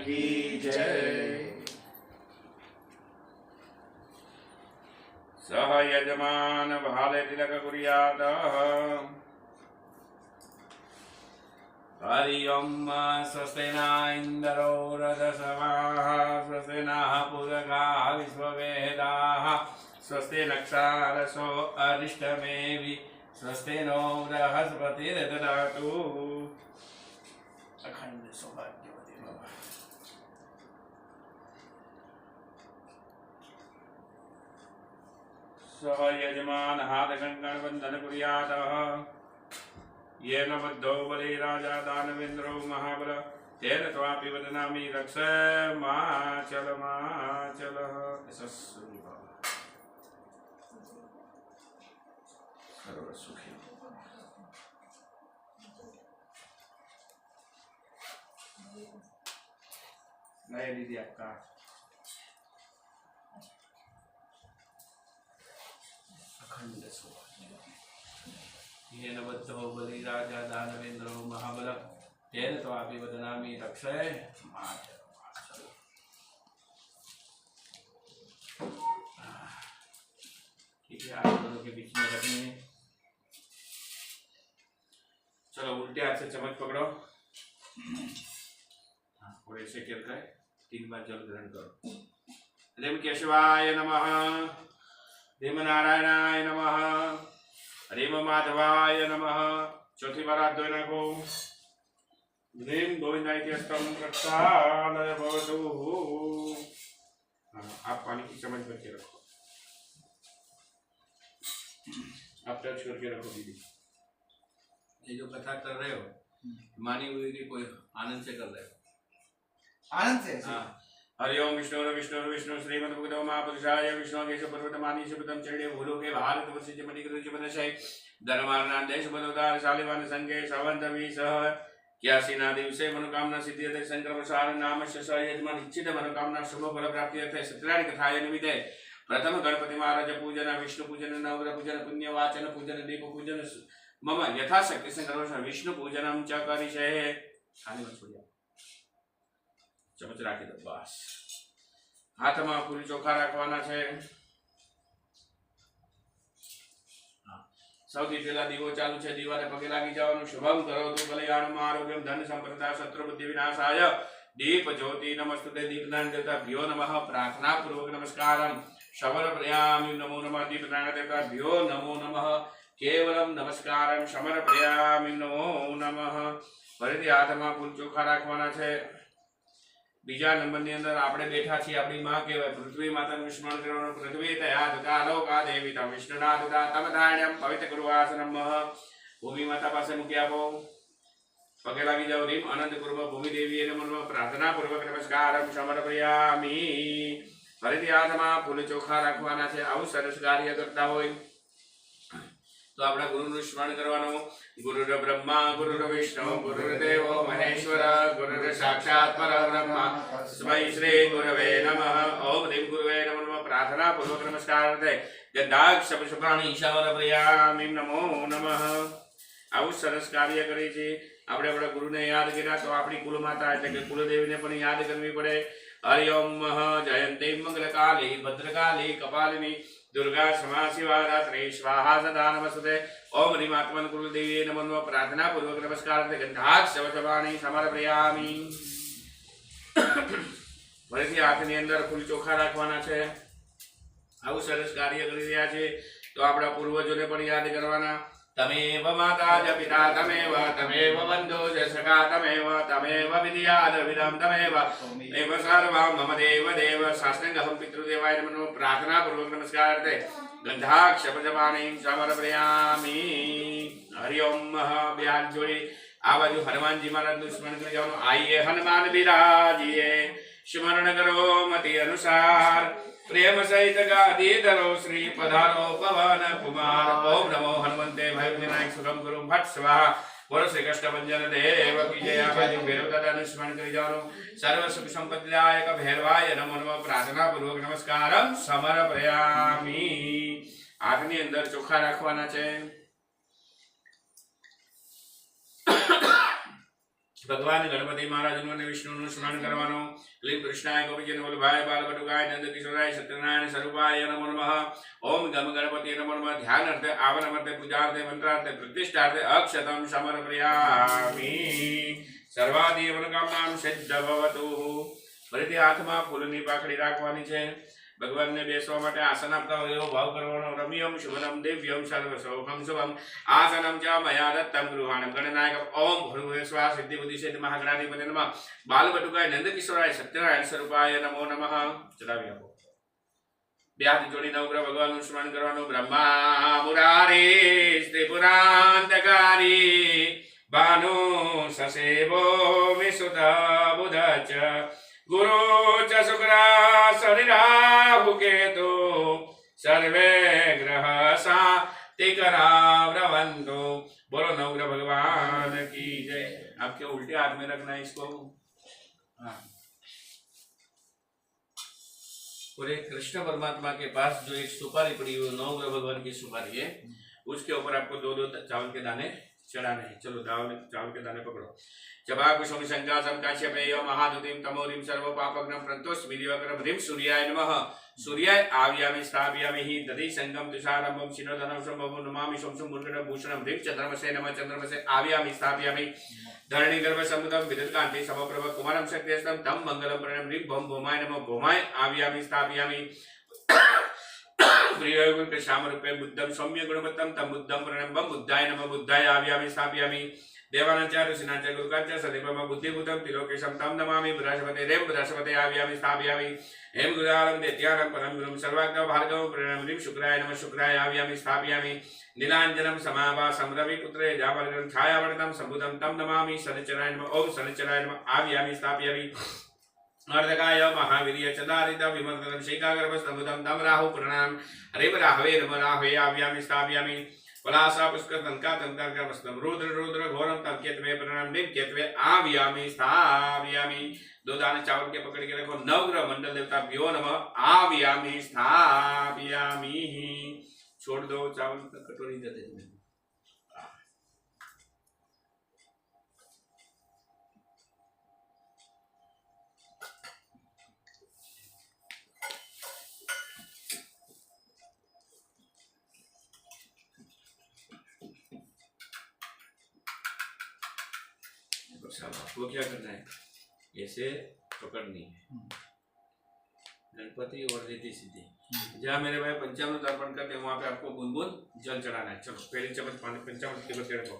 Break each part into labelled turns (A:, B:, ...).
A: की जय। सह यजमान भाले तिलक कुर्यात्। हरि ओम स्वस्ति न इंद्रो रजसवाः स्वस्ति नः पूरका विश्ववेदाः स्वस्ति नक्षत्रसो अरिष्टमेवि स्वस्ति नो बृहस्पतिर्ददातु। अखंड सौभाग्यवती भव। सह यजमान हाथ कंकण बंधन कुर्यात्। येन बद्धो बले राजा दानवेन्द्रो महाबल तेन त्वापि वदनामि रक्ष माचल। यशस्वी भव सर्व सुखी। नए दीदी आपका अखंड सौभाग्यवती। येन बद्धो बली राजा दानवेन्द्रो महाबल तेन त्वापि वदनामि रक्षय माचल। ठीक है, आप दोनों के बीच में रखनी है। चलो उल्टे हाथ से चम्मच पकड़ो, और ऐसे करके 3 बार जल ग्रहण करो। ह्रीं केशवाय नमः, ह्रीं नारायणाय नमः, ह्रीं माधवाय नमः। चौथी बार हाथ धोना को। ह्रीं गोविंदाय अष्टम प्रक्षालय भवतु। आप पानी की चम्मच भर के रखो, आप टच करके रखो दीदी। ये जो कथा कर रहे हो मानी हुई कि कोई आनंद से कर रहे हो?
B: आनंद से।
A: हाँ। हरि ओम विष्णु विष्णु विष्णु श्रीमद्भगवतो महापुरुषाय विष्णु केश पर्वतमानी शब्दम चढ़े भूलो के भारत वर्ष जमनी कृत जमनशय धर्मार्णान देश बलोदार शालिवान संगे सवंतवी सह 81 ना दिवसे मनोकामना सिद्ध्यते शंकर प्रसाद नाम स यजमान इच्छित मनोकामना शुभ फल प्राप्ति अर्थे सत्यनारायण कथाय निमित्ते प्रथम गणपति महाराज पूजन विष्णु पूजन नवग्रह पूजन पुण्य वाचन पूजन दीप पूजन मम यथाशक्ति संकल्प विष्णु पूजनम च करिष्ये। खाली मत छोड़िए, चमच राखी दो बस। हाथમાં પૂરી ચોખા રાખવાના છે। સૌથી પહેલા દીવો ચાલુ છે, દીવાને પગે લાગી જવાનું। શુભમ કરોતુ કલ્યાણમ આરોગ્યમ ધન સંપદા શત્રુ બુદ્ધિ વિનાશાય दीप ज्योति नमस्तुते दीपदान देवताभ्यो नमः। प्रार्थना पूर्वक नमस्कारम समर्पयामि। नमो नमः। दीपदान देवताभ्यो नमो नमः। केवलम नमस्कारम समर्पयामि। नमो नमः। ફરીથી હાથમાં ફૂલ ચોખા રાખવાના છે। બીજા નંબરની અંદર આપણે બેઠા છીએ, આપણી માં કહેવાય પૃથ્વી માતાનું સ્મરણ કરવાનું। પૃથ્વી તયા દતા લોકા દેવી તમ વિષ્ણુના દતા તમ ધાણ્યમ પવિત્ર ગુરુવાસનમ। ભૂમિ માતા પાસે મૂકી આપો, પગે લાગી જાઓ। રીમ અનંત કુર્મ ભૂમિ દેવી નમઃ। પ્રાર્થના પૂર્વક નમસ્કારમ સમર્પયામિ। ફરીથી હાથમાં ફૂલ ચોખા રાખવાના છે। આવું સરસ કાર્ય કરતા હોય तो अपना गुरु स्मरण करवानो। गुरुर ब्रह्मा गुरुर विष्णु गुरुर्देव महेश्वर गुरुर साक्षात् परब्रह्म तस्मै श्री गुरवे नमः। ओम ह्रीं गुरुवे नमः। प्रार्थना पूर्वक नमस्कार करते गंधाक्ष शुभ्राणी समर्पयामि। नमो नमः। આવું સરસ કાર્ય કરે છે। આપણે આપણા ગુરુને યાદ કર્યા તો આપણી કુલમાતા એટલે કે કુલદેવીને પણ યાદ કરવી પડે। હરિ ઓમ જયંતી મંગલકાલી ભદ્રકાલી કપાલિની दुर्गा क्षमा शिवा रात्रि स्वाहा सदा नमस्ते। ओम ह्रीं आत्मन कुलदेवी नमः। प्रार्थना पूर्वक नमस्कार गंधाक्ष शवशवाणी समर्पयामि। ફરીથી હાથની અંદર ફૂલ ચોખા રાખવાના છે। આવું સરસ કાર્ય કરી રહ્યા છે તો આપણા પૂર્વજોને પણ યાદ કરવાના। तमेव माता च पिता तमेव तमेव बन्धो च सखा तमेव तमेव विद्या द्रविडं तमेव एव सर्वं मम देव देव साष्टांगं पितृदेवाय नमः। प्रार्थना पूर्वक नमस्कार करते गंधाक्ष शवशवाणी समर्पयामि। हरि ओम बिहार जोड़ी आ बाजू हनुमान जी महाराज स्मरण कर जाओ। आइए हनुमान विराजिए स्मरण करो मति अनुसार प्रेम सहित गादी धरो श्री पधारो पवन कुमार। ओम नमो हनुमंते भय विनायक सुगम गुरु भट स्वाहा। बोलो श्री कृष्ण भंजन देव की जय। बाजू भैरव दादा स्मरण कर जाओ। सर्व सुख संपत्तिदायक भैरवाय नमो नमः। प्रार्थना पूर्वक नमस्कारम समर्पयामि। हाथनी अंदर चोखा राखवाना छे। ભગવાન ગણપતિ મહારાજનું અને વિષ્ણુનું સ્મરણ કરવાનું. ક્લીમ કૃષ્ણાય ગોપીજન વલ્લભાય બાલબટુકાય નંદ કિશોરાય સત્યનારાયણ સ્વરૂપાય નમો નમઃ. ઓમ ગમ ગણપતિ નમો નમઃ. ધ્યાનાર્થે આવનાર્થે પૂજાર્થે મંત્રાર્થે પ્રતિષ્ઠાર્થે અક્ષતમ સમર્પયામિ. સર્વાદી મનોકામનાં સિદ્ધભવતુ. ફરીથી હાથમાં ફૂલની પાકડી રાખવાની છે. ભગવાનને બેસવા માટે આસન આપતા હોય એવો ભાવ કરવાનો. રમ્યમ શુભનમ દિવ્યમ સર્વ સૌખમ શુભમ આસનમ ચ મયા દત્તમ ગૃહાણમ ગણનાયક ઓમ ભૃગુરે સ્વા સિદ્ધિ બુદ્ધિ સિદ્ધિ મહાગણાધિપતિ નમઃ. બાલબટુકાય નંદ કિશોરાય સત્યનારાયણ સ્વરૂપાય નમો નમઃ. ચડાવી આપો. બે હાથ જોડી નવગ્રહ ભગવાનનું સ્મરણ કરવાનું. બ્રહ્મા મુરારી ત્રિપુરાંતકારી ભાનુ સસેવો વિસુત બુધ ચ ગુરુ ચ શુક્ર શનિ રાહુ કેતુ સર્વે ગ્રહ सात्विकराव्रवन्तु. बोलो नवग्रह भगवान की जय. आपके उल्टे हाथ में रखना है इसको. हाँ. और एक कृष्ण परमात्मा के पास जो एक सुपारी पड़ी हुई नवग्रह भगवान की सुपारी है, उसके ऊपर आपको दो दो चावल के दाने चढ़ाने हैं. चलो चावल के दाने पकड़ो. जबाकुशम शंकासम काश्यपेय महादुतिम तमोरिम सर्व पापग्नम प्रन्तोस्मिदिवक्रम ह्रीं सूर्याय नमः. सूर्याय आव्यामि स्थापयामि हि दधि संगम तुषारंभम शिरोधनं संभवं नमामि शंसं मुर्गणं भूषणं ह्रीं चंद्रमसे नमः. चंद्रमसे आव्यामि स्थापयामि धरणी गर्भ समुदं विद्युत्कान्ति समप्रभ कुमारं शक्तिस्तं तं मंगलं प्रणम ह्रीं भौम भौमाय नमः. भौमाय आव्यामि स्थापयामि प्रियगुण श्याम रूपे बुद्धं सौम्य गुणवत्तं तं बुद्धं प्रणम्बं बुद्धाय नमः. बुद्धाय आव्यामि स्थापयामि देवानाचार्य ऋषिनाचार्य गुरुकाचार्य सदैव बुद्धिभूतं त्रिलोकेशं तं नमामि. बृहस्पते रेव बृहस्पते आव्यामि स्थापयामि हेम गुरुआलं दैत्यानं परम गुरुं सर्वाग्रह भार्गवं प्रणम ह्रीं शुक्राय नमः. शुक्राय आव्यामि स्थापयामि नीलाञ्जनं समाभासं रविपुत्रे जामर्गं छायावर्णं सम्बुधं तं नमामि. शनिचराय नमः. ओम शनिचराय नमः. आव्यामि स्थापयामि अर्धकाय महावीर्य चदारित विमर्दनं शैकागर्भस्तंभुतं तं राहु प्रणम हरिव राहवे नमः. राहवे आव्यामि स्थापयामि पलासा पुष्कर तंका तंकारकमस्तम रुद्र रुद्र घोरम तम केतवे प्रणम निम केतवे आव्यामि स्थापयामि. दो दाने चावल के पकड़ के रखो. नवग्रह मंडल देवता भ्यो नमः. आव्यामि स्थापयामि. छोड़ दो चावल कटोरी दे दे. आपको क्या करना है, ऐसे पकड़नी है गणपति और रिद्धि सिद्धि. जहाँ मेरे भाई पंचामृत अर्पण करते हैं वहां पे आपको बूंद बूंद जल चढ़ाना है. चलो पहली चम्मच पानी पंचामृत के बदले रखो.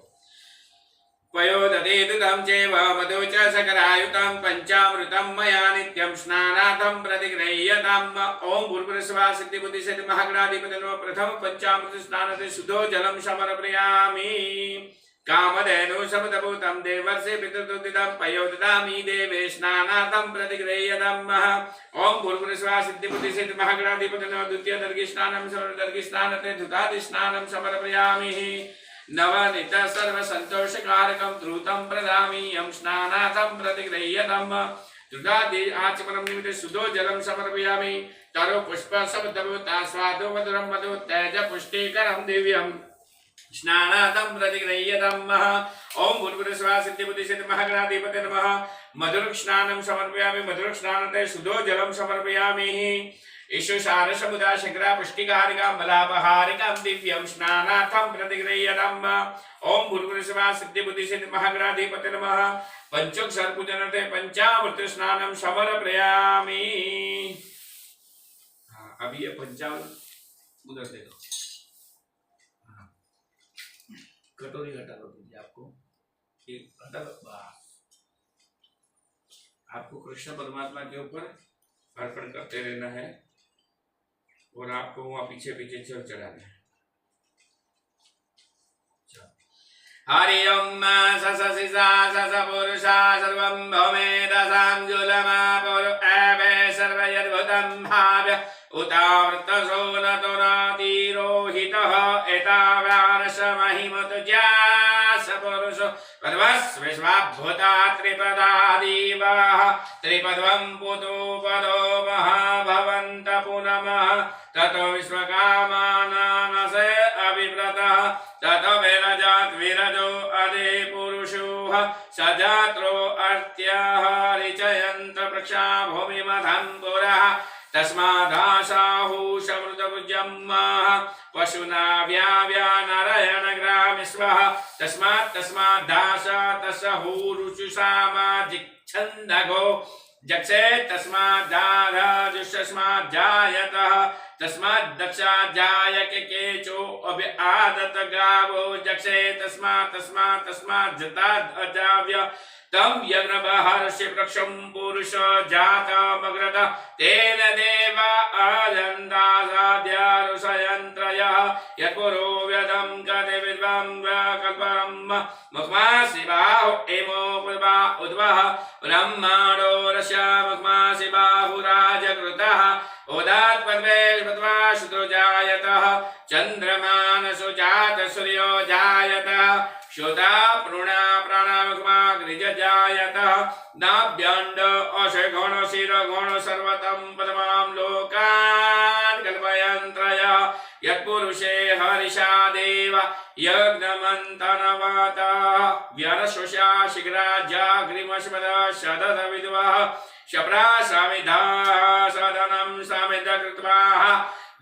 A: पयोदधेदुतं चैव मधु च सकरायुतं पंचामृतं मया नित्यं स्नानार्थं प्रतिगृह्यताम्. ओम भूर्भुवस्सुवः सिद्धि बुद्धि सिद्धि महागणाधिपतये नमः. प्रथम पंचामृत स्नानार्थे शुद्धो जलं समर्पयामि. कामधेनु शब्दभूतं देवर्षे पितृतुदितं पयोदधामि देवे स्नानार्थं प्रतिगृह्यताम्. ओम भूर्भुवस्सुवः सिद्धि बुद्धि सिद्धि महागणाधिपतये नमः. द्वितीय दर्घिस्नानं दर्घिस्नानार्थे धृतादिस्नानं समर्पयामि. नवनीत सर्व संतोषकारकं द्रुतं प्रदामि यं स्नानार्थं प्रतिगृह्यताम्. धृतादि आचमनं निमित्ते शुद्धो जलं समर्पयामि. तरो पुष्प शब्दभूता स्वादो मधुरं मधु तेज पुष्टिकरं दिव्यं स्नानार्थं प्रतिगृह्यताम्. ओम भूर्भुवस्सुवः सिद्धि बुद्धि सिद्धि महागणाधिपतये नमः. मधुरं स्नानं समर्पयामि. मधुरं स्नानार्थे शुद्धो जलं समर्पयामि. ईशुसार समुदा शंकरा पुष्टिकारिकां बलापहारिकां दिव्यं स्नानार्थं प्रतिगृह्यताम्. ओम भूर्भुवस्सुवः सिद्धि बुद्धि सिद्धि महागणाधिपतये नमः. पंचोक्षर पूजनार्थे पंचामृत स्नानं समर्पयामि. हाँ, अभी ये पंचामृत उधर से दो. कटोरी हटा दो दीजिए. आपको एक हटा दो. आपको कृष्ण परमात्मा के ऊपर अर्पण करते रहना है और आपको वहां पीछे पीछे चल चढ़ाना है. हरि ओम सससिसा ससपुरुषा सर्वं भौमेदसां जुलमा पुरु एवे सर्वयद्भुतं भाव्य उतावृतसो नतो नातिरोहितः एतावानस महिमतुज्यास पुरुषो पद्मस्विश्वाभूता त्रिपदा दीवः त्रिपद्वं पुतुपदो महाभवन्त पुनमः. ततो विश्वकामानानसे अभिव्रतः ततो विरजात् विरजो अधि पुरुषो सजात्रो अर्त्यः रिचयन्त वृक्षा भूमिमधं पुरः तस्मादाशाहु समृतभुजम्मः पशुना व्याव्यानरयणग्रामिस्वः तस्मादाशा तस्सहुरुचुषामाजिच्छन्दगो जक्षे तस्माद्जायतः तस्माद्दक्षाजायक केचो अभ्यादत गावो जक्षे तस्मात् तम यज्ञबहर्षि वृक्षं पुरुष जातमग्रत तेन देवा अजन्दासाद्यारुषयन्त्रयः यत्पुरो व्यदं कदे विद्वं कल्परं मुखमासि बाहु एमो पुर्वा उद्वः ब्रह्माणो रस्य मुखमासि बाहुराजकृतः उदात् पद्मेश्वत्वा शुद्रो जायतः चन्द्रमानसो जात सूर्यो जायतः श्रोता प्रणा प्राणामुखमाग्निज जायतः नाभ्यण्ड अशगुण शिरगुण सर्वतं पदमां लोकान् कल्पयन्त्रयः यत्पुरुषे हरिषा देव यज्ञमन्तनवतः व्यरश्वशा शीघ्राजाग्रिमश्मद शदद विद्वः शप्रा समिधाः सदनं समिध कृत्वा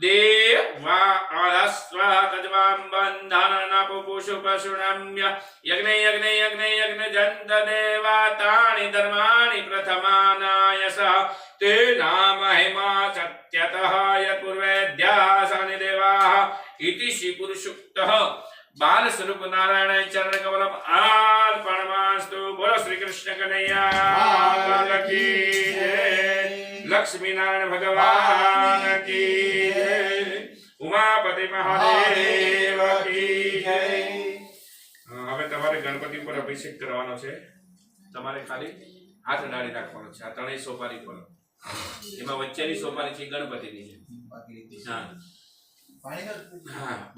A: देवा अरस्व तज्वां बन्धननपुपुषु पशुनम्य यज्ञ जन्त देवातानि धर्माणि प्रथमानायसः तेना महिमा सत्यतः यत्पूर्वेद्यासानि देवाः इति श्रीपुरुषोक्तः बाल स्वरूप नारायण चरण कमलम अर्पणमस्तु। बोलो श्री कृष्ण कन्हैया की जय, लक्ष्मी नारायण भगवान की जय, उमापति महादेव की जय। હવે તમારે ગણપતિ પર અભિષેક કરવાનો છે। તમારે ખાલી હાથ ડાળી રાખવાનો છે। આ ત્રણેય સોપારી પર એમાં વચ્ચેની સોપારી છે ગણપતિની છે। હા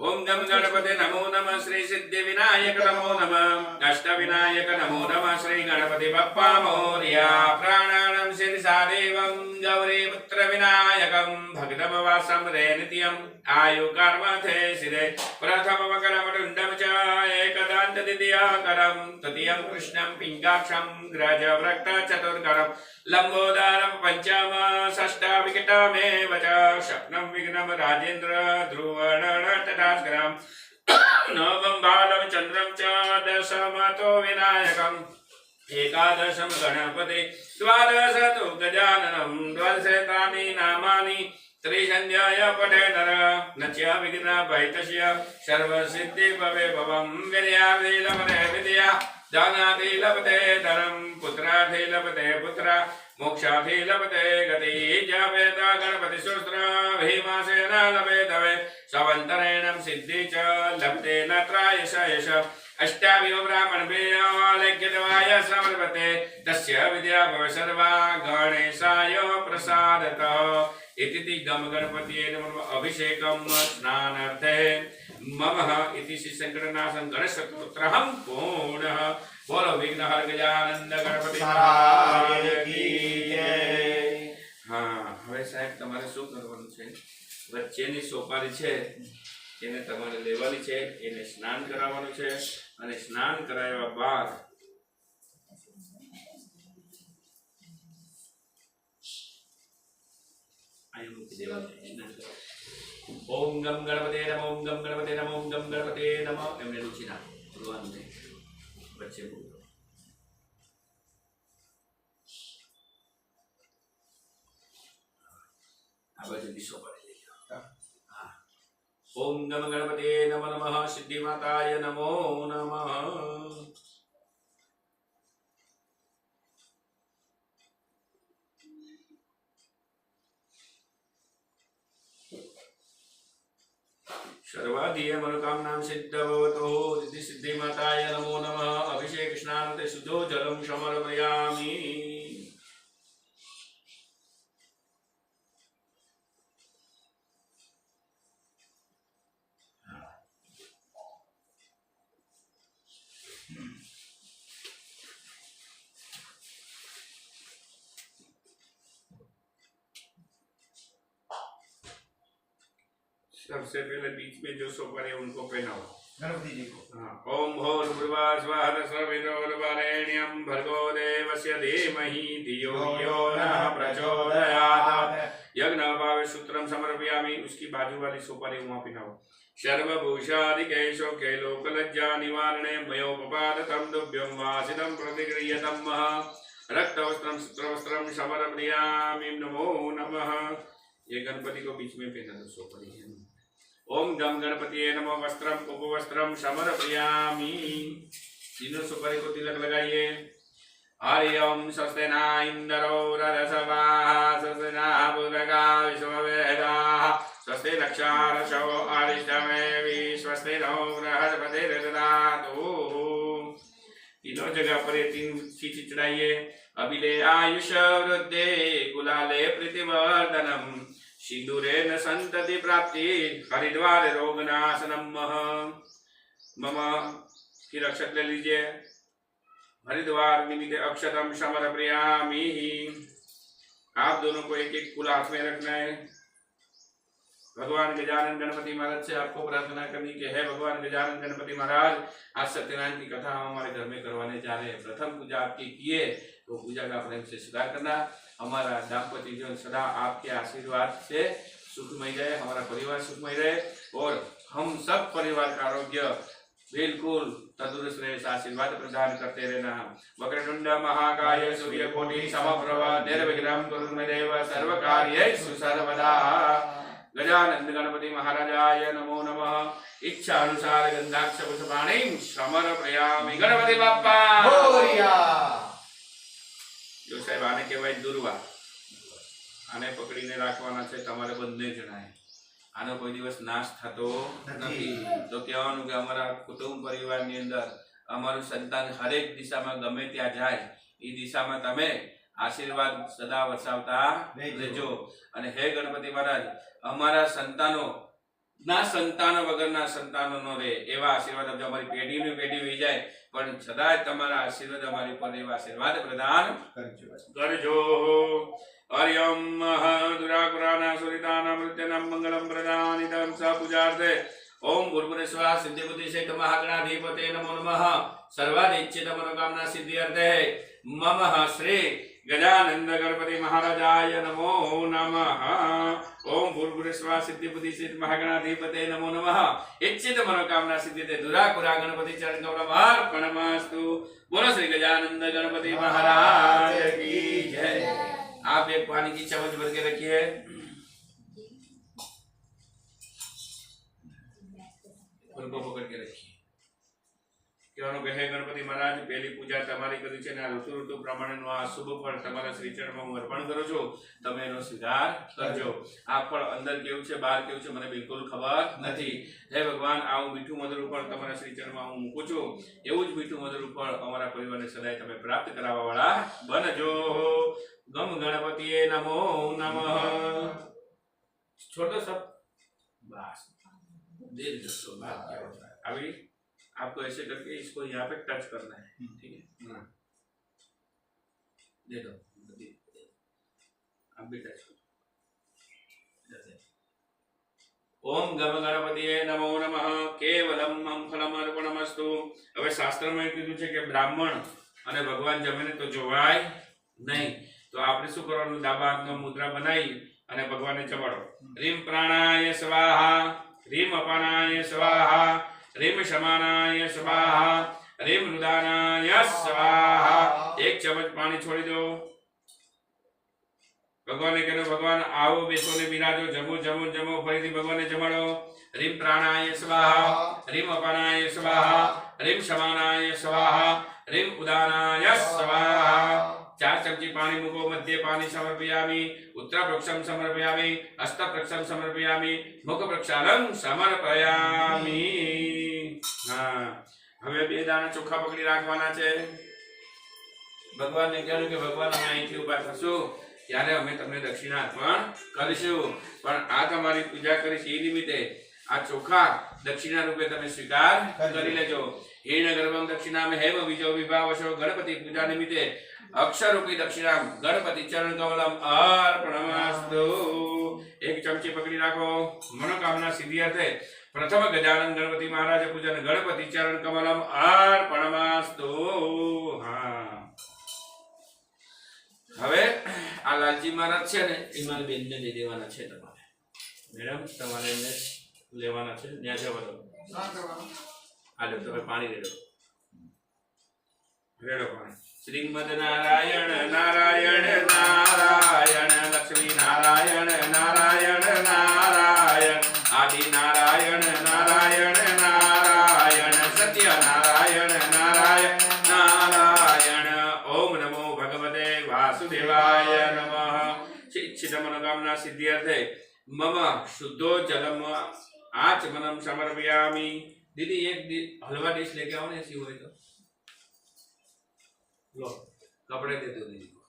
A: ओम गम गणपते नमो नमः श्री सिद्धि विनायक नमो नमः अष्ट विनायक नमो नमः श्री गणपति बप्पा मोरया प्राणानां शीर्षा देवं गौरी पुत्र विनायकं भक्तमवासं रे नित्यं आयु कर्म थे सिरे प्रथम मकरमण्डलं च एकदन्त द्वितीयकरं तृतीयं कृष्णं पिङ्गाक्षं ग्रज वृक्त चतुर्करं लंबोदरं पंचम षष्ठ विकटमेव च शक्नं विघ्नं राजेन्द्र ध्रुवणटटास्करं नवम बालं चन्द्रं च दशमतो विनायकम् एकादशं गणपति द्वादश तु गजाननं द्वादशेतानि नामानि त्रिसन्ध्याय पठे नर नच्य विघ्न भैतस्य सर्वसिद्धि भवे भवं विद्यार्थी लभते विद्या धनार्थी लभते धनं पुत्रार्थी लभते पुत्र मोक्षार्थी लभते गति जपेत गणपति सूत्र भीमासेन लभेत वै सवन्तरेणं सिद्धि च लभते नत्रायश यश अष्टाविव ब्राह्मणभ्यालेख्यतवाय समर्पते तस्य विद्या भव सर्वा गणेशाय प्रसादतः इति गम गणपतिये नमः अभिषेकं स्नानार्थे ममः इति श्री शंकरनाथं गणेशपुत्रहं पूर्णः। बोलो विघ्नहर गजानंद गणपति महाराज की जय। हाँ હવે સાહેબ તમારે શું કરવાનું છે? વચ્ચેની સોપારી છે એને તમારે લેવાની છે, એને સ્નાન કરાવવાનું છે અને સ્નાન કરાવ્યા બાદ અહીં મૂકી દેવાનું સ્નાન કરવા। ओम गम गणपते नमः ओम गम गणपते नमः ओम गम गणपते नमः एमने रुचिना बोलવાનું છે વચ્ચે બોલો। આ બાજુ દિશો પડી જાય। હા ओम गम गणपते नमः नमः सिद्धि माताय नमो नमः। सर्वाधिय मनोकामनां सिद्धवतो रिद्धि सिद्धि माताय नमो नमः। अभिषेक स्नानते शुद्धो जलं समर्पयामि। सबसे पहले बीच में जो सोपारी है उनको पहनाओ।
B: गणपति जी को।
A: ओम भूर्भुवः स्वः तत्सवितुर्वरेण्यं भर्गो देवस्य धीमहि धियो यो नः प्रचोदयात्। यज्ञोपवीतं सूत्रं समर्पयामि। उसकी बाजू वाली सुपारी वहां पिनाओ। सर्वभूषादिकेशो कैलोकलज्जा निवारणे मयोपपादतं दुभ्यं वासितं प्रतिगृह्यतं रक्तवस्त्रं सूत्रवस्त्रं समर्पयामि। नमो नमः। ये गणपति को बीच में पहना दो सुपारी। ओम गम गणपतिये नमो वस्त्रम उपवस्त्रम समर्पयामि। तीनों सुपारी को तिलक लगाइए। हरि ओम स्वस्ति न इंद्रो रथसवाः स्वस्ति न पूर्वका विश्ववेदाः स्वस्ति नक्षत्रशो अरिष्टमेवि स्वस्ति नो बृहस्पतिर्दधातु। तीनों जगह पर ये तीन चीज चढ़ाइए। अभिले आयुष वृद्धे कुलाले प्रीतिवर्धनम सिंदूरेण संतति प्राप्ति हरिद्वार रोगनाशनम। मम फिर अक्षत ले लीजिए। हरिद्वार निमित्त अक्षतम समर्पयामि। आप दोनों को एक एक फूल हाथ में रखना है। भगवान गजानन गणपति महाराज से आपको प्रार्थना करनी कि है भगवान गजानन गणपति महाराज, आज सत्यनारायण की कथा हम हमारे घर में करवाने जा रहे हैं। प्रथम पूजा आपकी किए तो पूजा का प्रेम से स्वीकार करना। हमारा दाम्पत्य जीवन सदा आपके आशीर्वाद से सुखमय रहे, हमारा परिवार सुखमय रहे और हम सब परिवार का आरोग्य बिल्कुल तंदुरुस्त रहे। आशीर्वाद प्रदान करते रहना। वक्रतुंड महाकाय सूर्यकोटि समप्रभ निर्विघ्नं कुरु मे देव सर्वकार्येषु सर्वदा। गजानन गणपति महाराजाय नमो नमः। इच्छा अनुसार गंधाक्ष पुष्पाणि समर्पयामि। गणपति बाप्पा
B: मोरया।
A: जो साहेब आने के बाद दुर्वा आने पकड़ीने રાખવાના છે તમારે બંને જણાએ। આનો કોઈ દિવસ નાશ થતો નથી। તો કહેવાનું કે અમારા કુટુંબ પરિવારની અંદર અમારું સંતાન હરેક દિશામાં ગમે ત્યાં જાય એ દિશામાં તમે આશીર્વાદ સદા વરસાવતા રહેજો। અને હે ગણપતિ મહારાજ, અમારા સંતાનો ના સંતાન વગરના સંતાનો નો રહે એવા આશીર્વાદ આપજો। અમારી પેઢીની પેઢી વહી જાય પણ સદાય તમારા આશીર્વાદ અમારી પર એવા આશીર્વાદ પ્રદાન કરજો। हरि ओम दुराकुराना सुरिताना मृत्यनाम मंगलम प्रदानितं स पूजार्थे ओम भूर्भुवस्सुवः सिद्धिबुद्धि सहित महागणाधिपते नमो नमः। सर्वादिच्छित मनोकामना सिद्ध्यर्थे मम श्री गजानन गणपति महाराजाय नमो नमः। ओम भूर्भुवस्सुवः सिद्धिबुद्धि सहित महागणाधिपते नमो नमः। इच्छित मनोकामना सिद्ध्यते दुराकुरा गणपति चरण कमलमर्पणमस्तु। बोलो श्री गजानन गणपति महाराज की जय। आप एक पानी की चम्मच भर के रखिए। उनको पकड़ के रखिए। કહેવાનું કે હે ગણપતિ મહારાજ, પહેલી પૂજા તમારી કરી છે ને આ ઋતુ ઋતુ પ્રમાણેનું આ શુભ ફળ તમારા શ્રી ચરણમાં હું અર્પણ કરું છું। તમે એનો સ્વીકાર કરજો। આ ફળ અંદર કેવું છે બહાર કેવું છે મને બિલકુલ ખબર નથી। હે ભગવાન, આવું મીઠું મધુરું ફળ તમારા શ્રી ચરણમાં હું મૂકું છું। એવું જ મીઠું મધુરું ફળ અમારા પરિવારને સદાય તમે પ્રાપ્ત કરાવવા વાળા બનજો। गम गणपतिये नमो नमः। छोड़ दो सब, बस दीर्घ अभी आपको ऐसे करके इसको यहाँ पे टच करना है, ठीक है? दे दो, अब भी टच करो। ओम गम गणपतिये नमो नमः। केवलम मम फलमर्पणमस्तु। હવે શાસ્ત્રમાં કીધું છે કે બ્રાહ્મણ અને ભગવાન જમે તો જોવાય નહીં। तो आपने શું કરવાનું? ડાબા હાથનો મુદ્રા બનાવી અને ભગવાનને ચવાડો। રીમ પ્રાણાય સ્વાહા, રીમ અપાનાય સ્વાહા, રીમ શમાનાય સ્વાહા, રીમ રુદાનાય સ્વાહા। એક ચમચ પાણી છોડી દો। ભગવાનને કહો ભગવાન આવો બેસો ને બિરાજો, જમો જમો જમો, ફરીથી ભગવાનને જમાડો। રીમ પ્રાણાય સ્વાહા, રીમ અપાનાય સ્વાહા, રીમ શમાનાય સ્વાહા, રીમ ઉદાનાય સ્વાહા। 4 चमची पानी मुको। मध्य पानी समर्पयामि। उत्तर प्रक्षम समर्पयामि। हस्त प्रक्षम समर्पयामि। मुख प्रक्षालन समर्पयामि। हाँ, હવે બે દાણા ચોખા પકડી રાખવાના છે। ભગવાનને કહ્યું કે ભગવાન અમે અહીંથી ઊભા થશું ત્યારે અમે તમને દક્ષિણા અર્પણ કરીશું, પણ આ તમારી પૂજા કરી છે એ નિમિત્તે આ ચોખા દક્ષિણા રૂપે તમે સ્વીકાર કરી લેજો। हीन गर्भम दक्षिणा में हेव विजो विभावशो। गणपति पूजा निमित्ते अक्षर रूपी दक्षिणा गणपति चरण कमलम अर्पणमस्तु। एक चमची पकड़ी राखो। मनोकामना सिद्धि अर्थे प्रथम गजानन गणपति महाराज पूजन गणपति चरण कमलम अर्पणमस्तु। हाँ હવે આ લાલજી મહારાજ છે ને એ મારી બેનને દઈ દેવાના છે તમારે મેડમ તમારે એને લેવાના છે ત્યાં જવાનો હાલો તમે પાણી રેડો રેડો પાણી શ્રીમદ નારાયણ નારાયણ નારાયણ લક્ષ્મી નારાયણ નારાયણ નારાયણ આદિ નારાયણ નારાયણ નારાયણ સત્ય નારાયણ નારાયણ નારાયણ ઓમ નમો ભગવતે वासुदेवाय नमः। इच्छित मनोकामना सिद्ध्यर्थे मम शुद्धो जलम आचमनम समर्पयामि। दीदी एक हलवा डिश लेके आओ ना ऐसी हो तो लो कपड़े दे दो दीदी को।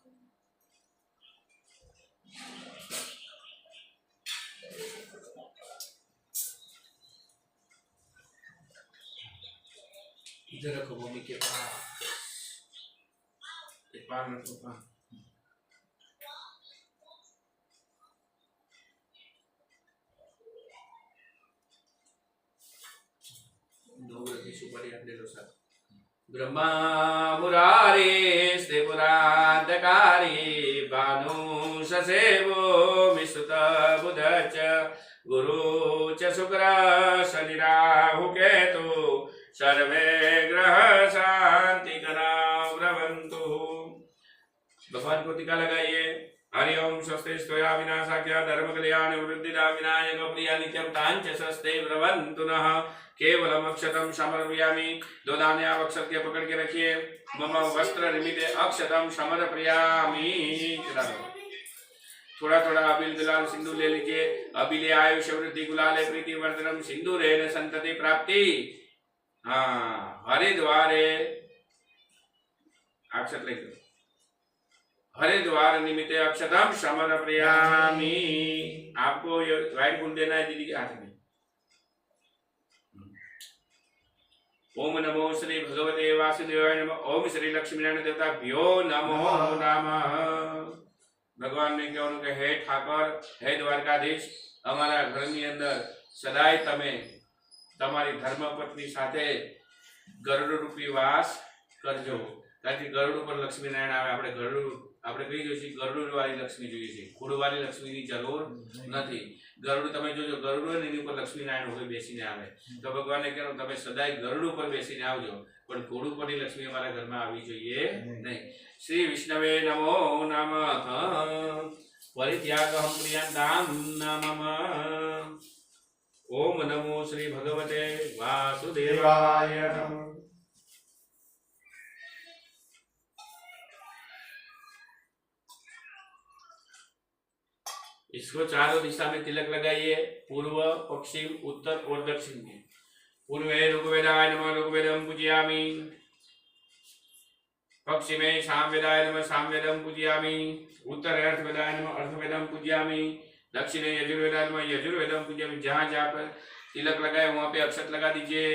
A: इधर रखो मम्मी के पास एक बार रखो पास ब्रह्मा मुरारी स्त्रिपुरांतकारी भानु ससेवो विसुत बुध च गुरु च शुक्र शनि राहु केतु सर्वे ग्रह शांति भ्रवन्तु। भगवान को टीका लगाइए। हरि ओम स्वस्ति स्तोया विनाशाख्या धर्म कल्याण वृद्धिदा विनायक प्रिया नित्यं तांच स्वस्ति भ्रवन्तु नः। केवलम अक्षतम समर्पयामि। दो दाने आप अक्षत के पकड़ के रखिए। मम वस्त्र निमिते अक्षतम समर्पयामि। थोड़ा थोड़ा अबिल गुलाल सिंदूर ले लीजिए। अबिले आयुष वृद्धि गुलाले प्रीति वर्धनम सिंदूरेण संतति प्राप्ति। हाँ हरिद्वारे अक्षत लिख दो। हरिद्वार निमित्ते अक्षतम समर्पयामि। आपको ये व्हाइट फूल देना है दीदी के हाथ में। ओम नमो श्री भगवते वासुदेवाय नमः। ओम श्री लक्ष्मी नारायण देवताभ्यो नमो नमः। भगवान ने कहूं कि हे ठाकर हे द्वारकाधीश અમારા ઘરની અંદર સદાય તમે તમારી ધર્મપત્ની સાથે ગરુડ રૂપી વાસ કરજો। કારણ કે ગરુડ ઉપર લક્ષ્મીનારાયણ આવે। આપણે ગરુડ આપણે કઈ જોઈએ છીએ ગરુડ વાળી લક્ષ્મી જોઈએ છે। ઘોડ વાળી લક્ષ્મીની જરૂર નથી। ગરુડ તમે જોજો ગરુડ હોય ને એની ઉપર લક્ષ્મીનારાયણ હોય બેસીને આવે। તો ભગવાને કહ્યું તમે સદાય ગરુડ ઉપર બેસીને આવજો પણ ઘોડ ઉપરની લક્ષ્મી અમારા ઘરમાં આવવી જોઈએ નહીં। શ્રી વિષ્ણવે નમો નમઃ। परित्यागहं प्रियन्तां नमः। ओम नमो श्री भगवते वासुदेवाय नमः। इसको चारों दिशा में तिलक लगाइए। पूर्व पश्चिम उत्तर और दक्षिण में। पूर्वे ऋग्वेदाय नमः ऋग्वेदं पूजयामि। पश्चिमे सामवेदाय नमः सामवेदं पूजयामि। उत्तरे अर्थवेदाय नमः अर्थवेदं पूजयामि। दक्षिणे यजुर्वेदाय नमः यजुर्वेदं पूजयामि। जहां जहां पर तिलक लगाए वहां पे अक्षत लगा दीजिए।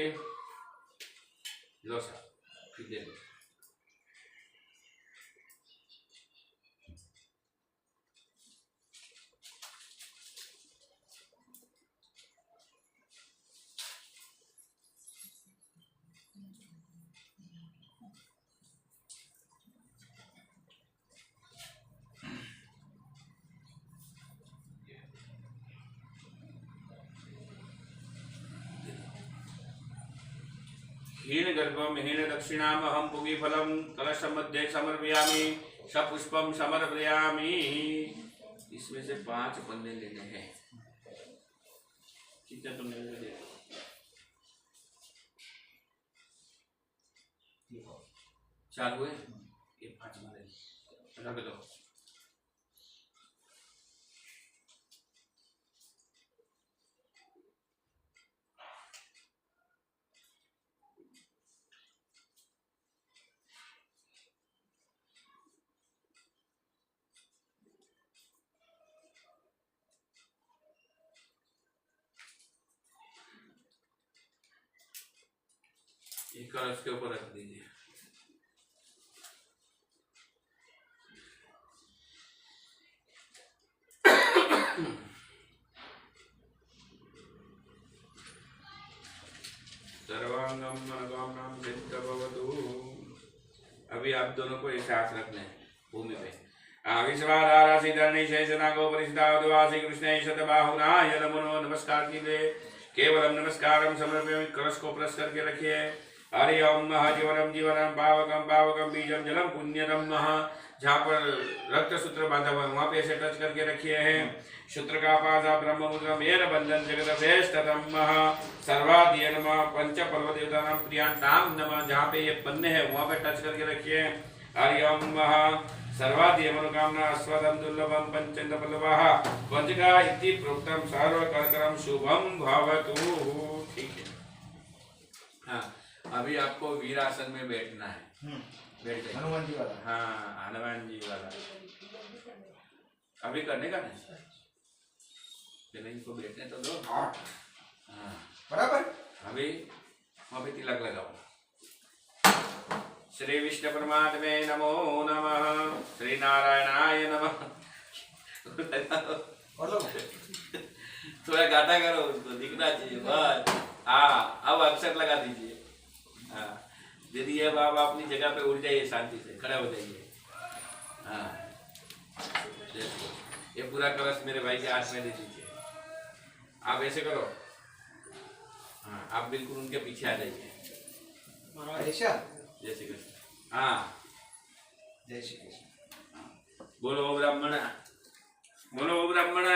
A: लो सर फिर दे दो। हीन गर्भम हीन दक्षिणामहं पुगीफलं कलशमध्ये समर्पयामि। सपुष्पम समर्पयामि। इसमें से 5 पन्ने लेने हैं। कितने तुमने दे चार हुए ये 5 मारे रख दो। एक कलश के ऊपर रख दीजिए। सर्वम मनोकामनां सिद्धभवतु। अभी आप दोनों को ऐसे हाथ रखने हैं भूमि पे। विश्वाधारासी धरणी शेषनागो परिषदावासी कृष्ण शतबाहुनाय नमो नमस्कार कीजिए। केवलम नमस्कारम समर्पयामि। कलश को प्रेस करके रखिए। हरि ओम जीवनम जीवनम पावकम पावकम बीजम जलम पुण्यतम। जहाँ पर रक्त सूत्र बांधा हुआ वहां पे ऐसे टच करके रखिए हैं। सूत्र का पासा ब्रह्म मुद्रा मेर बंधन जगत श्रेष्ठतम सर्वाधिय नमः। पंच पर्व देवतानां प्रियांताम नमः। जहाँ पे ये पन्ने हैं वहां पे टच करके रखिए। हरि ओम सर्वाधिय मनोकामना अस्वदम दुर्लभम पंचंद पल्लवाः वज्रका इति प्रोक्तम सर्वकर्तरम शुभम भवतु। ठीक है। हाँ, अभी आपको वीरासन में बैठना है। बैठ जाइए।
B: हनुमान जी वाला।
A: हाँ, हनुमान जी वाला अभी करने का नहीं। पहले इनको बैठने तो दो। हाँ,
B: बराबर।
A: अभी वहाँ पे तिलक लगाओ। श्री विष्णु परमात्मे नमो नमः। श्री नारायणाय नमः।
B: और लोग
A: थोड़ा गाता करो, उसको दिखना चाहिए बस। हाँ, अब अक्षर लगा दीजिए। हाँ, यदि अब आप अपनी जगह पे उठ जाइए, शांति से खड़े हो जाइए। हाँ, ये पूरा कलश मेरे भाई के हाथ में दे दीजिए। आप ऐसे करो। हाँ, आप बिल्कुल उनके पीछे आ जाइए।
B: ऐसा
A: जय श्री कृष्ण। हाँ,
B: जय श्री कृष्ण।
A: बोलो ब्राह्मण, बोलो ब्राह्मण।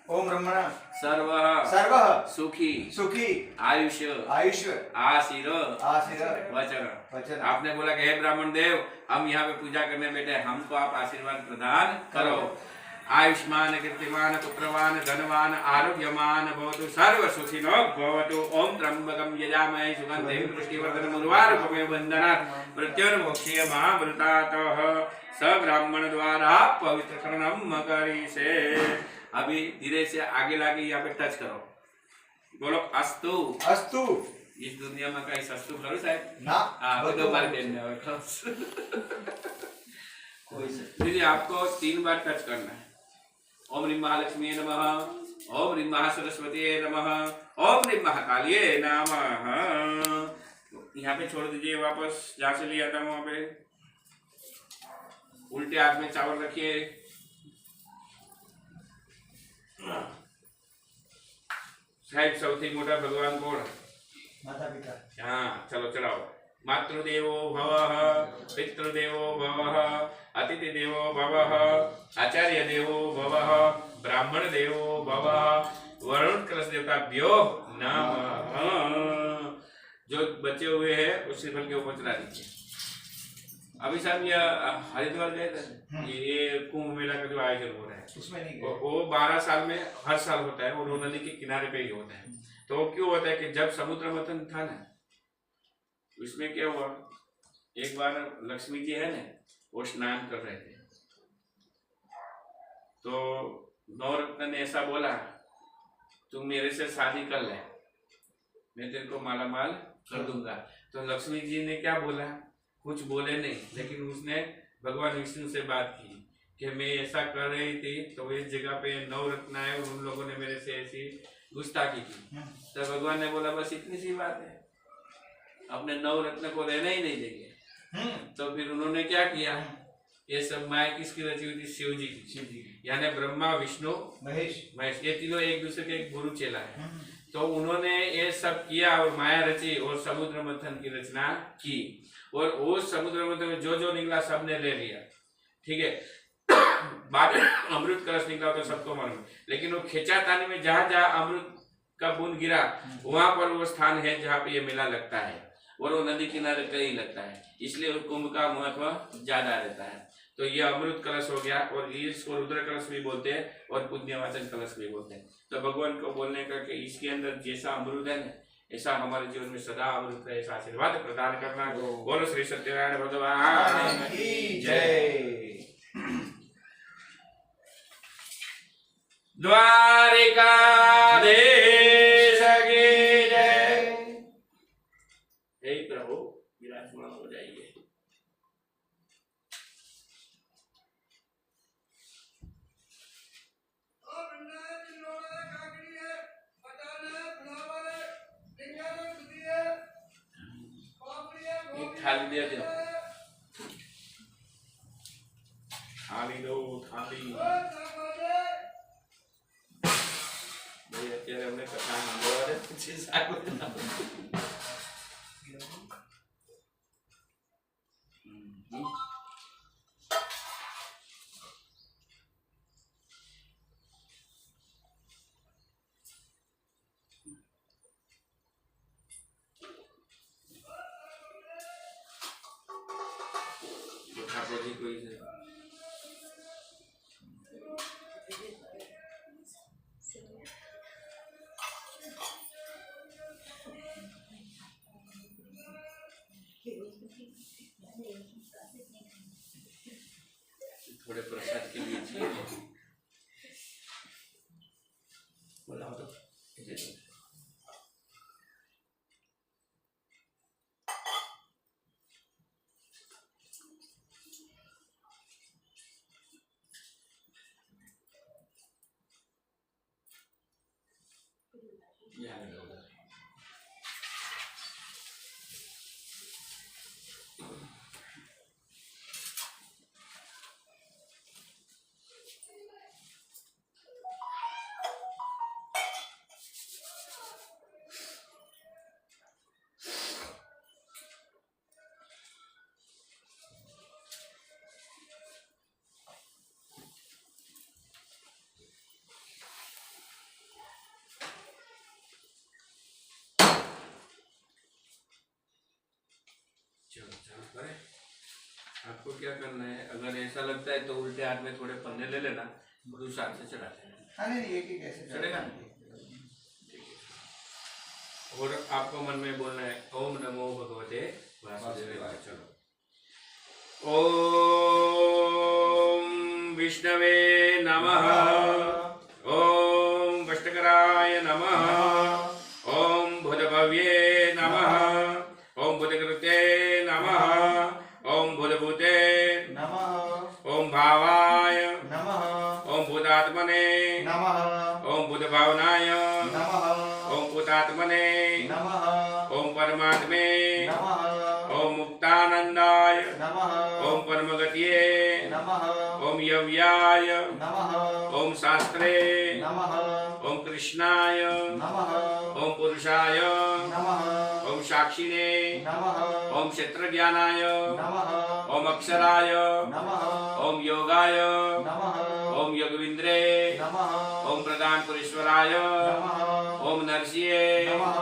B: ओम ब्रह्मण
A: सर्व
B: सर्व
A: सुखी
B: सुखी
A: आयुष्य
B: आयुष्य
A: आशीर
B: आशीर
A: वचन।
B: वचन।
A: आपने बोला कि हे ब्राह्मण देव, हम यहाँ पे पूजा करने बैठे, हमको आप आशीर्वाद प्रदान करो। आयुष्मान कीर्तिमान पुत्रवान धनवान आरोग्यमान भवतु सर्व सुखिनो भवतु। ओम त्र्यंबकं यजामहे सुगंधिं पुष्टिवर्धनम् उर्वारुकमिव बन्धनात् मृत्युर्मोक्षयमामृतात्। स ब्राह्मण द्वारा पवित्र करणम करिष्ये। अभी धीरे से आगे लाके यहाँ पे टच करो। बोलो अस्तु
B: अस्तु।
A: इस दुनिया में कहीं सस्तु करो साहब
B: ना।
A: हाँ, दो बार कहने दीदी आपको 3 बार टच करना है। ओम ह्रीं महालक्ष्मी नमः। ओम ह्रीं महासरस्वती नमः। ओम ह्रीं महाकालिये नमः। यहाँ पे छोड़ दीजिए वापस, जहाँ से लिया था वहां पे। उल्टे हाथ में चावल रखिए। साहेब सौथी मोटा भगवान कोण?
B: माता पिता।
A: हाँ, चलो चलाओ। मातृदेवो भवः, पितृदेवो भवः, अतिथि देवो भवः, आचार्य देवो भवः, ब्राह्मण देवो भवः, वरुण कलश देवताभ्यो नमः। जो बचे हुए हैं उस श्रीफल के ऊपर चढ़ा दीजिए। अभी साहब ये हरिद्वार गए थे, ये कुंभ मेला का जो आयोजन हो रहा है
B: उसमें नहीं
A: वो 12 साल में हर साल होता है और वो नदी के किनारे पे ही होता है। तो वो क्यों होता है कि जब समुद्र मंथन था ना, उसमें क्या हुआ, एक बार लक्ष्मी जी है ना, वो स्नान कर रहे थे, तो नवरत्न ने ऐसा बोला, तुम मेरे से शादी कर ले, मैं तेरे को माला माल कर दूंगा। तो लक्ष्मी जी ने क्या बोला, कुछ बोले नहीं, लेकिन उसने भगवान विष्णु से बात की कि मैं ऐसा कर रही थी, तो इस जगह पे नवरत्न आए और उन लोगों ने मेरे से ऐसी गुस्ताखी की। तो भगवान ने बोला बस इतनी सी बात है, अपने नवरत्न को रहने ही नहीं देंगे। तो फिर उन्होंने क्या किया, ये सब माया किसकी रची हुई थी? शिव जी की। यानी ब्रह्मा विष्णु महेश, ये तीनों एक दूसरे के एक गुरु चेला है। तो उन्होंने ये सब किया और माया रची और समुद्र मंथन की रचना की, और वो समुद्र मंथन में जो जो निकला सबने ले लिया, ठीक है। बाद में अमृत कलश निकला तो सबको मालूम, लेकिन वो खेचातानी में जहां जहां अमृत का बूंद गिरा वहां पर वो स्थान है जहाँ पे ये मेला लगता है, और वो नदी किनारे कहीं लगता है, इसलिए उस कुंभ का महत्व ज्यादा रहता है। तो ये अमृत कलश हो गया, और इसको रुद्र कलश भी बोलते हैं और पुण्यवाचन कलश भी बोलते हैं। तो भगवान को बोलने का कि इसके अंदर जैसा अमृत है ना, ऐसा हमारे जीवन में सदा अमृत का ऐसा आशीर्वाद प्रदान करना। बोलो श्री सत्यनारायण भगवान की जय। द्वारिकाधीश की जय। हे प्रभु विराजमान हो जाइए। दे दो थाली दो थाली भाई અત્યારે અમને કથા સાંભળવા દે પછી સારું ઠાકોરજી કોઈ છે थोड़े प्रसाद के लिए चाहिए बोलाओ तो चलो चलो करें आपको क्या करना है अगर ऐसा लगता है तो उल्टे हाथ में थोड़े पन्ने ले लेना दूसरे हाथ से चढ़ा देना
B: हाँ नहीं एक ही कैसे
A: चलेगा और आपको मन में बोलना है ओम नमो भगवते वासुदेवाय चलो ओम विष्णवे नमः ओम वष्टकराय नमः ओम भूतभव्ये नमः ओम भूतकृते नमः ओम भूतभूते
B: नमः
A: ओम भावाय
B: नमः
A: ओम भूतात्मने
B: नमः
A: ओम भूतभावनाय
B: नमः
A: ओम भूतात्मने
B: नमः
A: ओम परमात्मे
B: नमः
A: ओम मुक्तानंदाय
B: नमः
A: ओम परमगतिये
B: नमः
A: ओम यव्याय
B: नमः
A: ओम शास्त्रे
B: नमः
A: ओम कृष्णाय
B: नमः
A: ओम पुरुषाय
B: नमः
A: ओम साक्षिणे
B: नमः
A: ओम क्षेत्रज्ञानाय
B: नमः
A: ओम अक्षराय
B: नमः
A: ओम योगाय
B: नमः
A: ओम योगविंद्रे
B: नमः
A: ओम प्रधान पुरेश्वराय
B: नमः
A: ओम नरसिंहे
B: नमः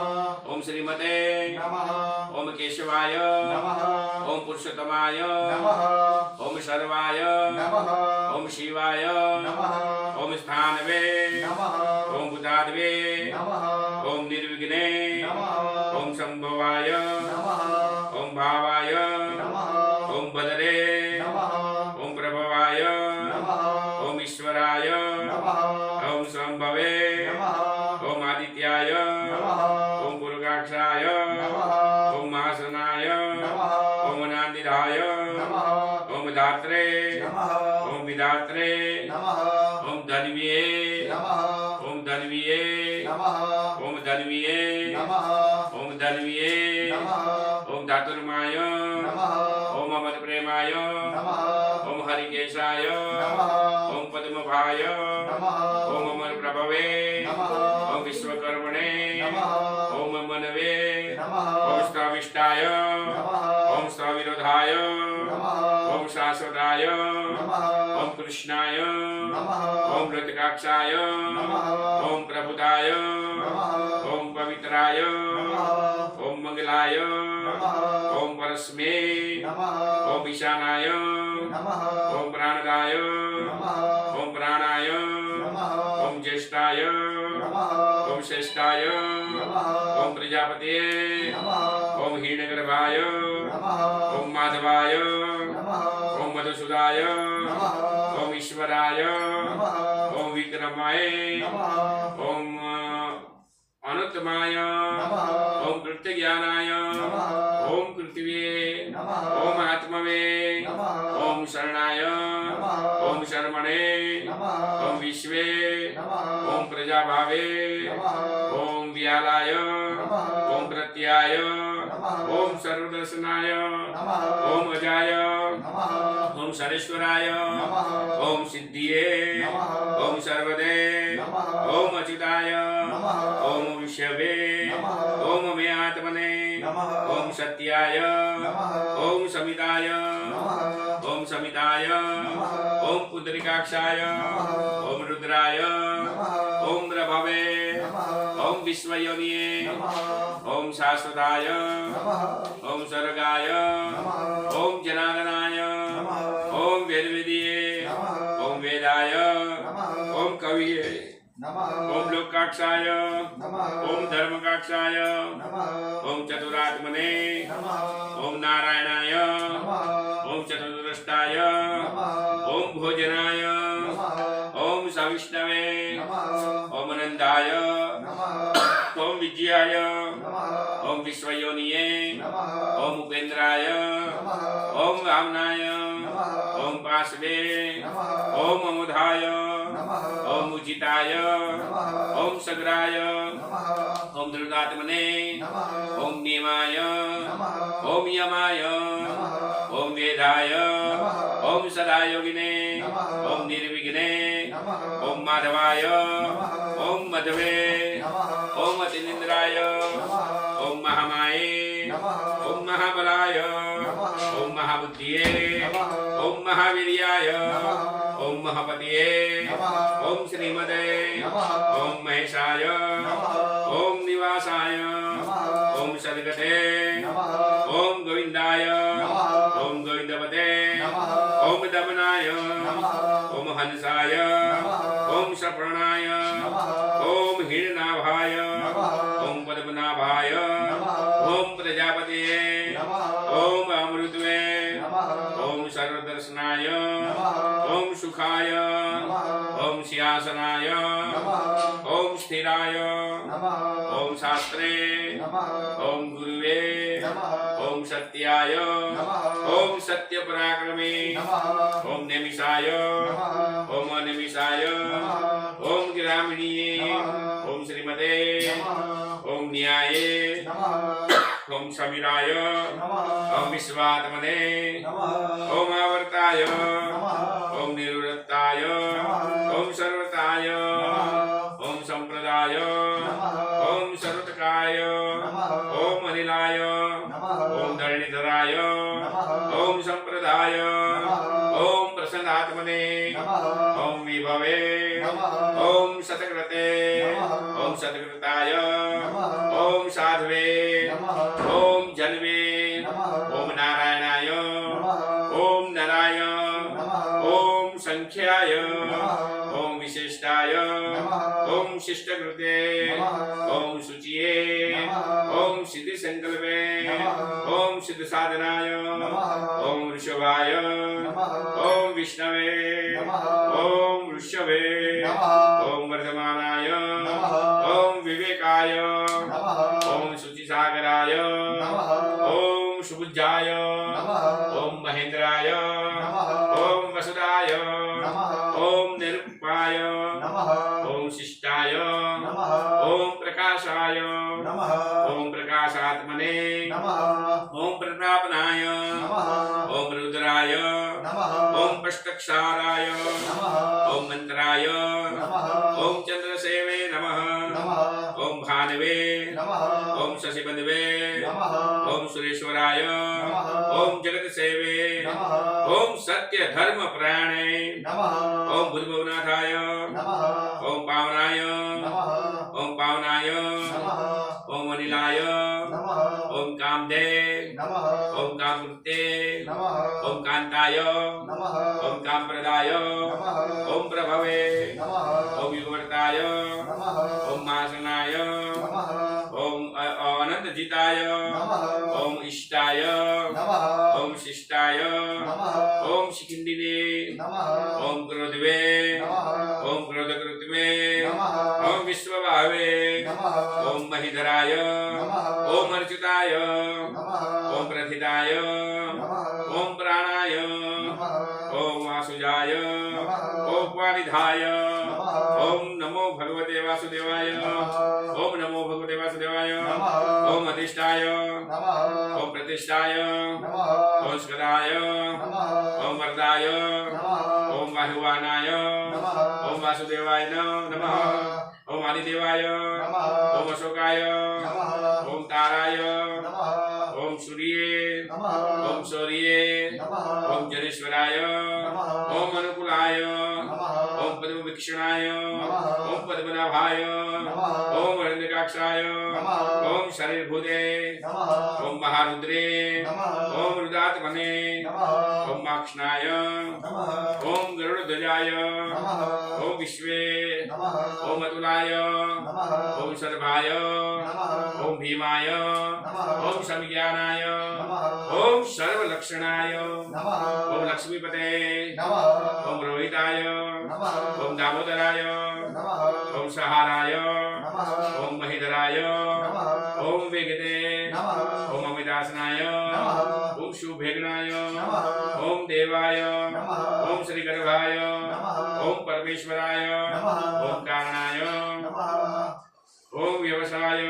A: ओम श्रीमते
B: नमः
A: ओम केशवाय
B: नमः
A: ओम पुरुषोत्तमाय
B: नमः
A: ओम सर्वाय
B: नमः
A: ओम शिवाय
B: नमः
A: ओम स्थानवे
B: नमः
A: ओम बुधाद्वे
B: नमः
A: ओम निर्विघ्ने
B: नमः
A: ओम संभवाय
B: नमः
A: ओम भावाय
B: नमः
A: ओम बदरे
B: नमः
A: ओम प्रभवाय
B: नमः
A: ओम ईश्वराय
B: नमः
A: ओम संभवे
B: नमः
A: ओम आदित्याय
B: नमः
A: ओम पुरुषाक्षाय
B: नमः
A: ओम महासनाय
B: नमः
A: ओम नान्दिराय
B: नमः
A: ओम धात्रे
B: नमः
A: ओम विधात्रे
B: नमः
A: ओम धन्विये
B: नमः
A: ओम धन्विये
B: नमः
A: ओम धन्विये
B: नमः
A: ओम धन्विये
B: नमः
A: ओम धातुर्माय
B: नमः
A: ओम अमर प्रेमाय
B: नमः
A: ओम हरिकेशाय
B: नमः
A: ओम पद्मभाय
B: नमः
A: ओम अमर प्रभवे
B: नमः
A: ओम विश्वकर्मणे
B: नमः
A: ओम मनवे
B: नमः
A: ओम स्थाविष्टाय
B: नमः
A: ओम स्थाविरोधाय
B: नमः
A: ओम शाश्वताय
B: नमः
A: ओम कृष्णाय
B: नमः
A: ओम ऋतकाक्षाय
B: नमः
A: ओम प्रभुताय
B: नमः
A: ओम पवित्राय
B: नमः
A: ओम मंगलाय
B: नमः
A: ओम परस्मे
B: नमः
A: ओम ईशानाय
B: नमः
A: ओम प्राणदाय
B: नमः
A: ओम प्राणाय
B: नमः
A: ओम ज्येष्ठाय
B: नमः
A: ओम श्रेष्ठाय
B: नमः
A: ओम प्रजापते
B: नमः
A: ओम हिरण्यगर्भाय
B: नमः
A: ओम माधवाय
B: नमः
A: ओम मधुसूदाय
B: नमः
A: ओम ईश्वराय
B: नमः
A: ओम विक्रमाय
B: नमः
A: ओम अनुत्तमाय
B: नमः
A: ओम कृत्यज्ञानाय
B: नमः
A: ओम पृथ्वी
B: नमः
A: ओम आत्मवे
B: नमः
A: ओम शरणाय
B: नमः
A: ओम शर्मणे
B: नमः
A: ओम विश्वे
B: नमः
A: ओम प्रजाभावे
B: नमः
A: ओम व्यालाय
B: नमः
A: ओम प्रत्याय
B: नमः
A: ओम सर्वदर्शनाय
B: नमः
A: ओम अजाय
B: नमः
A: ओम सरेश्वराय
B: नमः
A: ओम सिद्धिये
B: नमः
A: ओम सर्वदे
B: नमः
A: ओम अच्युताय
B: नमः
A: ओम विष्णवे
B: नमः
A: ओम अमेयात्मने
B: नमः
A: ओम सत्याय
B: नमः
A: ओम समिताय
B: नमः
A: ओम समिताय
B: नमः
A: ओम पुंडरीकाक्षाय
B: नमः
A: ओम रुद्राय
B: नमः
A: ओम प्रभवे
B: नमः
A: ओम विश्वयोनिये
B: नमः
A: ओम शाश्वताय
B: नमः
A: ओम सर्गाय
B: नमः
A: ओम जनार्दनाय
B: नमः
A: ओम वेदविदिये
B: नमः
A: ओम वेदाय
B: नमः
A: ओम कविये
B: नमः
A: ओम लोकाक्षाय
B: नमः
A: ओम धर्मकाक्षाय
B: नमः
A: ओम चतुरात्मने
B: नमः
A: ओम नारायणाय
B: नमः
A: ओम चतुर्दष्टाय
B: नमः
A: ओम भोजनाय
B: नमः
A: ओम सविष्णवे
B: नमः
A: ओम अनंताय
B: नमः
A: ओम विजयाय
B: नमः
A: ओम विश्वयोनिये
B: नमः
A: ओम उपेन्द्राय
B: नमः
A: ओम वामनाय
B: नमः
A: ओम पार्श्वे
B: नमः
A: ओम अमुधाय
B: नमः
A: ओम उचिताय
B: नमः
A: ओम सग्राय
B: नमः
A: ओम दुर्गात्मने
B: नमः
A: ओम नियमाय
B: नमः
A: ओम यमाय
B: नमः
A: ओम वेदाय
B: नमः
A: ओम सदायोगिने
B: नमः
A: ओम निर्विघ्ने
B: नमः
A: ओम माधवाय
B: नमः
A: ओम मधवे
B: नमः
A: ओम अतिनिन्द्राय
B: नमः
A: ओम महामाये
B: नमः
A: ओम महाबलाय
B: नमः
A: ओम महाबुद्धिये
B: नमः
A: ओम महावीर्याय
B: नमः
A: ओम महापतिये
B: नमः
A: ओम श्रीमदे
B: नमः
A: ओम महेशाय
B: नमः
A: ओम निवासाय
B: नमः
A: ओम सद्गते
B: नमः
A: ओम गोविंदाय
B: नमः
A: ओम गोविंदपते
B: नमः
A: ओम दमनाय
B: नमः
A: ओम हंसाय
B: नमः
A: ओम सप्रणाय
B: नमः
A: ओम हिरणाभाय
B: नमः
A: ओम पद्मनाभाय
B: नमः
A: ओम प्रजापतिये
B: नमः
A: ओम अमृतवे
B: नमः
A: ओम सर्वदर्शनाय
B: नमः
A: ओम सुखाय
B: नमः
A: ओम सिंहासनाय
B: नमः
A: ओम स्थिराय
B: नमः
A: ओम शास्त्रे
B: नमः
A: ओम गुरुवे
B: नमः
A: ओम सत्याय
B: नमः
A: ओम सत्य पराक्रमे
B: नमः
A: ओम निमिषाय
B: नमः
A: ओम अनिमिषाय
B: नमः
A: ओम गिरामिणीये
B: नमः
A: ओम श्रीमते
B: नमः
A: ओम न्याये
B: नमः
A: ओम समीराय
B: नमः
A: ओम विश्वात्मने
B: नमः
A: ओम आवर्ताय
B: नमः
A: ओम निवृत्ताय ओम सर्वताय ओम संप्रदाय
B: नमः
A: ओम सर्वतकाय
B: नमः
A: ओम अनिलाय
B: नमः
A: ओम धरणीधराय
B: नमः
A: ओम संप्रदाय
B: नमः
A: ओम प्रसन्नात्मने
B: नमः
A: ओम विभवे
B: नमः
A: ओम शतकृते
B: नमः
A: ओम शतकृताय
B: नमः
A: ओम साध्वे
B: नमः
A: ओम जन्मे
B: नमः
A: ओम नारायणाय
B: नमः
A: ओम नराय
B: नमः
A: ओम संख्याय
B: नमः
A: ओम विशिष्टाय
B: नमः
A: ओम शिष्टकृते
B: नमः
A: ओम शुचिये
B: नमः
A: ओम सिद्धि संकल्पे
B: नमः
A: ओम सिद्ध साधनाय
B: नमः
A: ओम ऋषभाय
B: नमः
A: ओम विष्णवे
B: नमः
A: ओम ऋषभे
B: नमः
A: ओम वर्धमानाय
B: नमः
A: ओम विवेकाय
B: नमः
A: ओम शुचिसागराय
B: नमः
A: ओम सुबुद्धाय
B: नमः
A: ओम महेंद्राय
B: नमः
A: ओम वसुदाय
B: नमः
A: ओम निरुपाय
B: नमः
A: ओम शिष्टाय
B: नमः
A: ओम प्रकाशाय
B: नमः
A: ओम प्रकाशात्मने
B: नमः
A: ओम प्रतापनाय
B: नमः
A: ओम रुद्राय
B: नमः
A: ओम पष्टक्षाराय
B: नमः
A: ओम मंत्राय
B: नमः
A: ओम चंद्रसेवे नमः
B: नमः
A: ओम भानवे
B: नमः
A: ओम शशिबंधवे
B: नमः
A: ओम सुरेश्वराय
B: नमः
A: ओम जगत सेवे
B: नमः
A: ओम सत्य धर्म प्राणे
B: नमः
A: ओम बुद्धभवनाथाय
B: नमः
A: ओम पावनाय
B: नमः
A: ओम पावनाय
B: नमः
A: ओम अनिलाय
B: नमः
A: ओम कामदे
B: नमः
A: ओम कामकृते
B: नमः
A: ओम कांताय
B: नमः
A: ओम कामप्रदाय
B: नमः
A: ओम प्रभवे
B: नमः
A: ओम युगवर्ताय
B: नमः
A: ओम मासनाय
B: नमः
A: ओम अनंत जिताय
B: नमः
A: ओम इष्टाय
B: नमः
A: ओम शिष्टाय
B: नमः
A: ओम शिखिंदिने
B: नमः
A: ओम क्रोधवे
B: नमः
A: ओम क्रोधकृतमे
B: नमः
A: ओम विश्वभावे
B: नमः
A: ओम महिधराय
B: नमः
A: ओम अर्चिताय
B: नमः
A: ओम प्रथिताय
B: नमः
A: ओम प्राणाय
B: नमः
A: ओम वासुजाय
B: नमः
A: ओम वारिधाय
B: नमः
A: ओम नमो भगवते वासुदेवाय ओम नमो भगवते वासुदेवाय ओम अधिष्ठाय ओम प्रतिष्ठाय ओम स्कदाय ओम वरदाय ओम वायुवानाय ओम वासुदेवाय नमः ओम आदिदेवाय ओम अशोकाय ओम ताराय ओम सूर्ये ओम शौर्ये ओम जनेश्वराय ओम अनुकूलाय ओम पद्मवीक्षणाय ओम पद्मनाभाय ओम हिरण्यकाक्षाय ओम शरीरभूते ओम महारुद्रे ओम रुदात्मने ओम माक्षणाय ओम गरुड़ध्वजाय ओम विश्वे ओम अतुलाय ओम सर्वाय ओम भीमाय ओम संज्ञानाय ओम सर्वलक्षणाय ओम लक्ष्मीपते ओम रोहिताय ओम दामोदराय ओम सहाराय ओम महीधराय ओम वेगते ओम अमितासनाय ओम शुभेघ्नाय ओम देवाय ओम श्रीगर्भाय ओम परमेश्वराय ओम कारणाय ओम व्यवसाय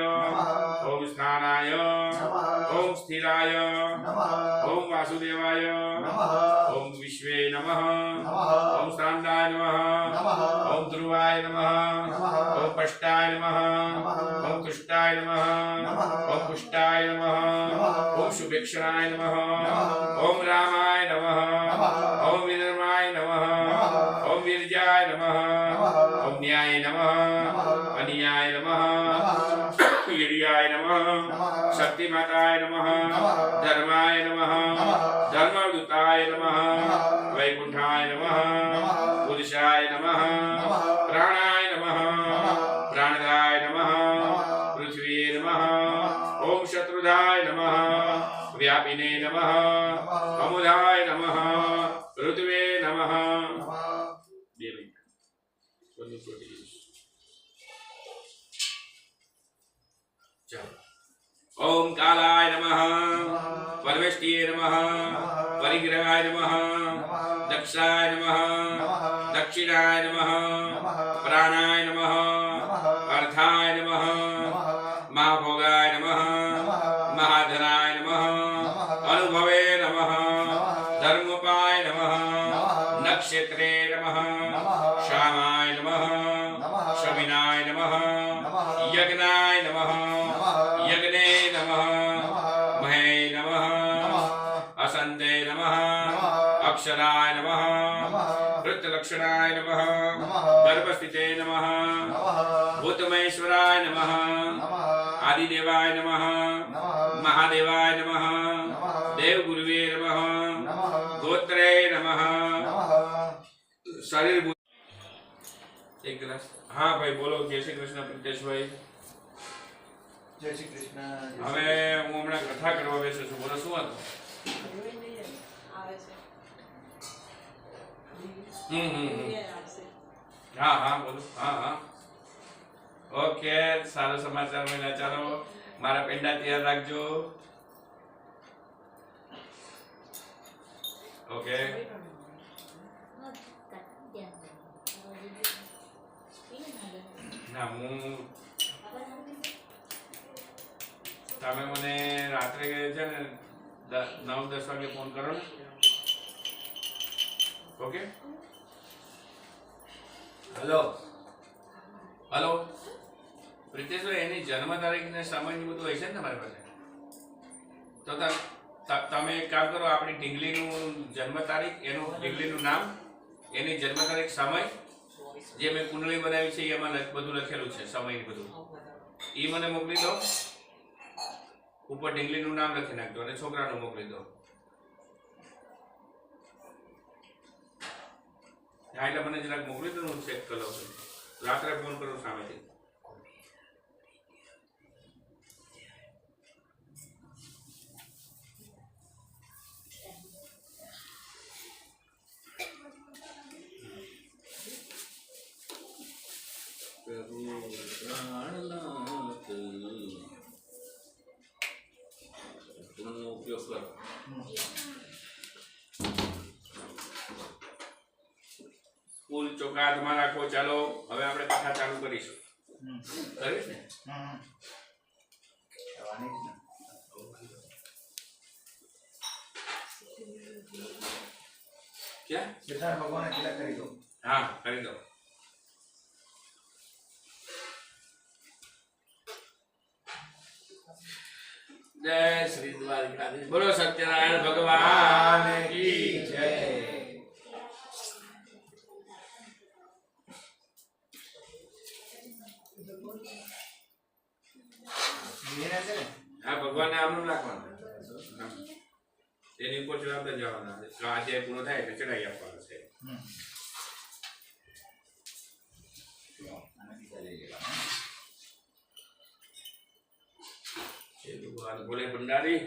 A: ओम स्थानाय ओम स्थिराय ओम वासुदेवाय ओम विश्वे नमः ओम शांताय नमः ओम ध्रुवाय नमः ओम पष्टाय नमः ओम तुष्टाय नमः ओम पुष्टाय नमः ओम शुभेक्षणाय नमः ओम रामाय नमः ओम विधर्माय नमः ओम वीर्याय नमः ओम न्याय नमः अन्याय नमः वीर्याय नमः शक्तिमाताय नमः धर्माय नमः धर्मदूताय नमः वैकुंठाय नमः पुरुषाय नमः प्राणाय नमः प्राणदाय नमः पृथ्वी नमः ओम शत्रुधाय नमः व्यापिने नमः अमुदाय नमः ऋतवे नमः ओम कालाय नमः परमेष्टिये नमः परिग्रहाय नमः दक्षाय नमः दक्षिणाय नमः प्राणाय नमः अर्थाय नमः महाभोगाय नमः महाधनाय नमः अनुभवे नमः धर्मपाय नमः नक्षत्रे नमः श्यामाय नमः शमिनाय नमः यज्ञाय नमः यज्ञे नमः महे नमः असन्ते नमः अक्षराय नमः वृत्तलक्षणाय नमः गर्भस्थिते नमः भूतमहेश्वराय नमः आदिदेवाय नमः महादेवाय नमः देवगुरुवे नमः गोत्रे नमः शरीर एक गिलास हाँ भाई बोलो जय श्री कृष्ण प्रितेश भाई
B: જય શ્રી કૃષ્ણ
A: હવે હું હમણાં કથા કરવા બેસું છું બોલો શું હતું હા હા બોલો હા હા ઓકે સારો સમાચાર મળ્યા ચાલો મારા પેંડા તૈયાર રાખજો ઓકે ના હું તમે મને રાત્રે છે ને 9-10 વાગે ફોન કરો ને ઓકે હેલો હેલો પ્રિતેશભાઈ એની જન્મ તારીખ ને સમય ને બધું હોય છે ને તમારી પાસે તો તમે એક કામ કરો આપણી ઢીંગલીનું જન્મ તારીખ એનું ઢીંગલીનું નામ એની જન્મ તારીખ સમય જે મેં કુંડળી બનાવી છે એમાં બધું લખેલું છે સમય બધું એ મને મોકલી દો ઉપર ઢીંગલીનું નામ લખી નાખજો અને છોકરાનું મોકલી દો હા એટલે મને જરાક મોકલી દો હું ચેક કરી લઉં રાત્રે ફોન કરું સામેથી ઉપયોગ કરો ફૂલ ચોખા હાથમાં રાખો. ચાલો હવે આપણે પાછા ચાલુ કરીશું. કરીશ ને?
B: જવાની જ ને.
A: ક્યાં?
B: સિદ્ધાર્થ ભગવાને તિલક કરી દો.
A: હા, કરી દો. જય શ્રી દ્વારકાધીશ. બોલો સત્યનારાયણ ભગવાન કી જય.
B: મેરા છે ને?
A: હા, ભગવાનને આમનું રાખવાનું. એની ઉપર ચડાવતા જવાના. આજે પૂરો થાય એટલે ચડાવી આપવાનું છે.
B: આને બીજા લઈ લેવાના.
A: જય ભગવાન બોલે ભંડારી.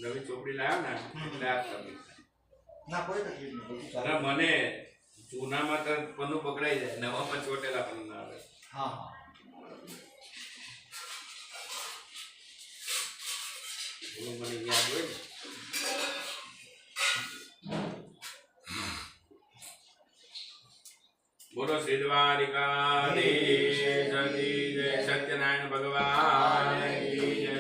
A: નવી ચોપડી લાવ્યા ને એટલે આ તકલીફ થાય.
B: ના કોઈ તકલીફ નહીં, બધું
A: અરે
B: ચાલે.
A: મને જૂનામાં તો પન્નું પકડાઈ જાય, નવામાં ચોટેલા પન્નું ના આવે.
B: હા
A: એવું મને યાદ હોય ને. બોલો શ્રી દ્વારિકાધીશ કી જય. સત્યનારાયણ ભગવાન કી જય.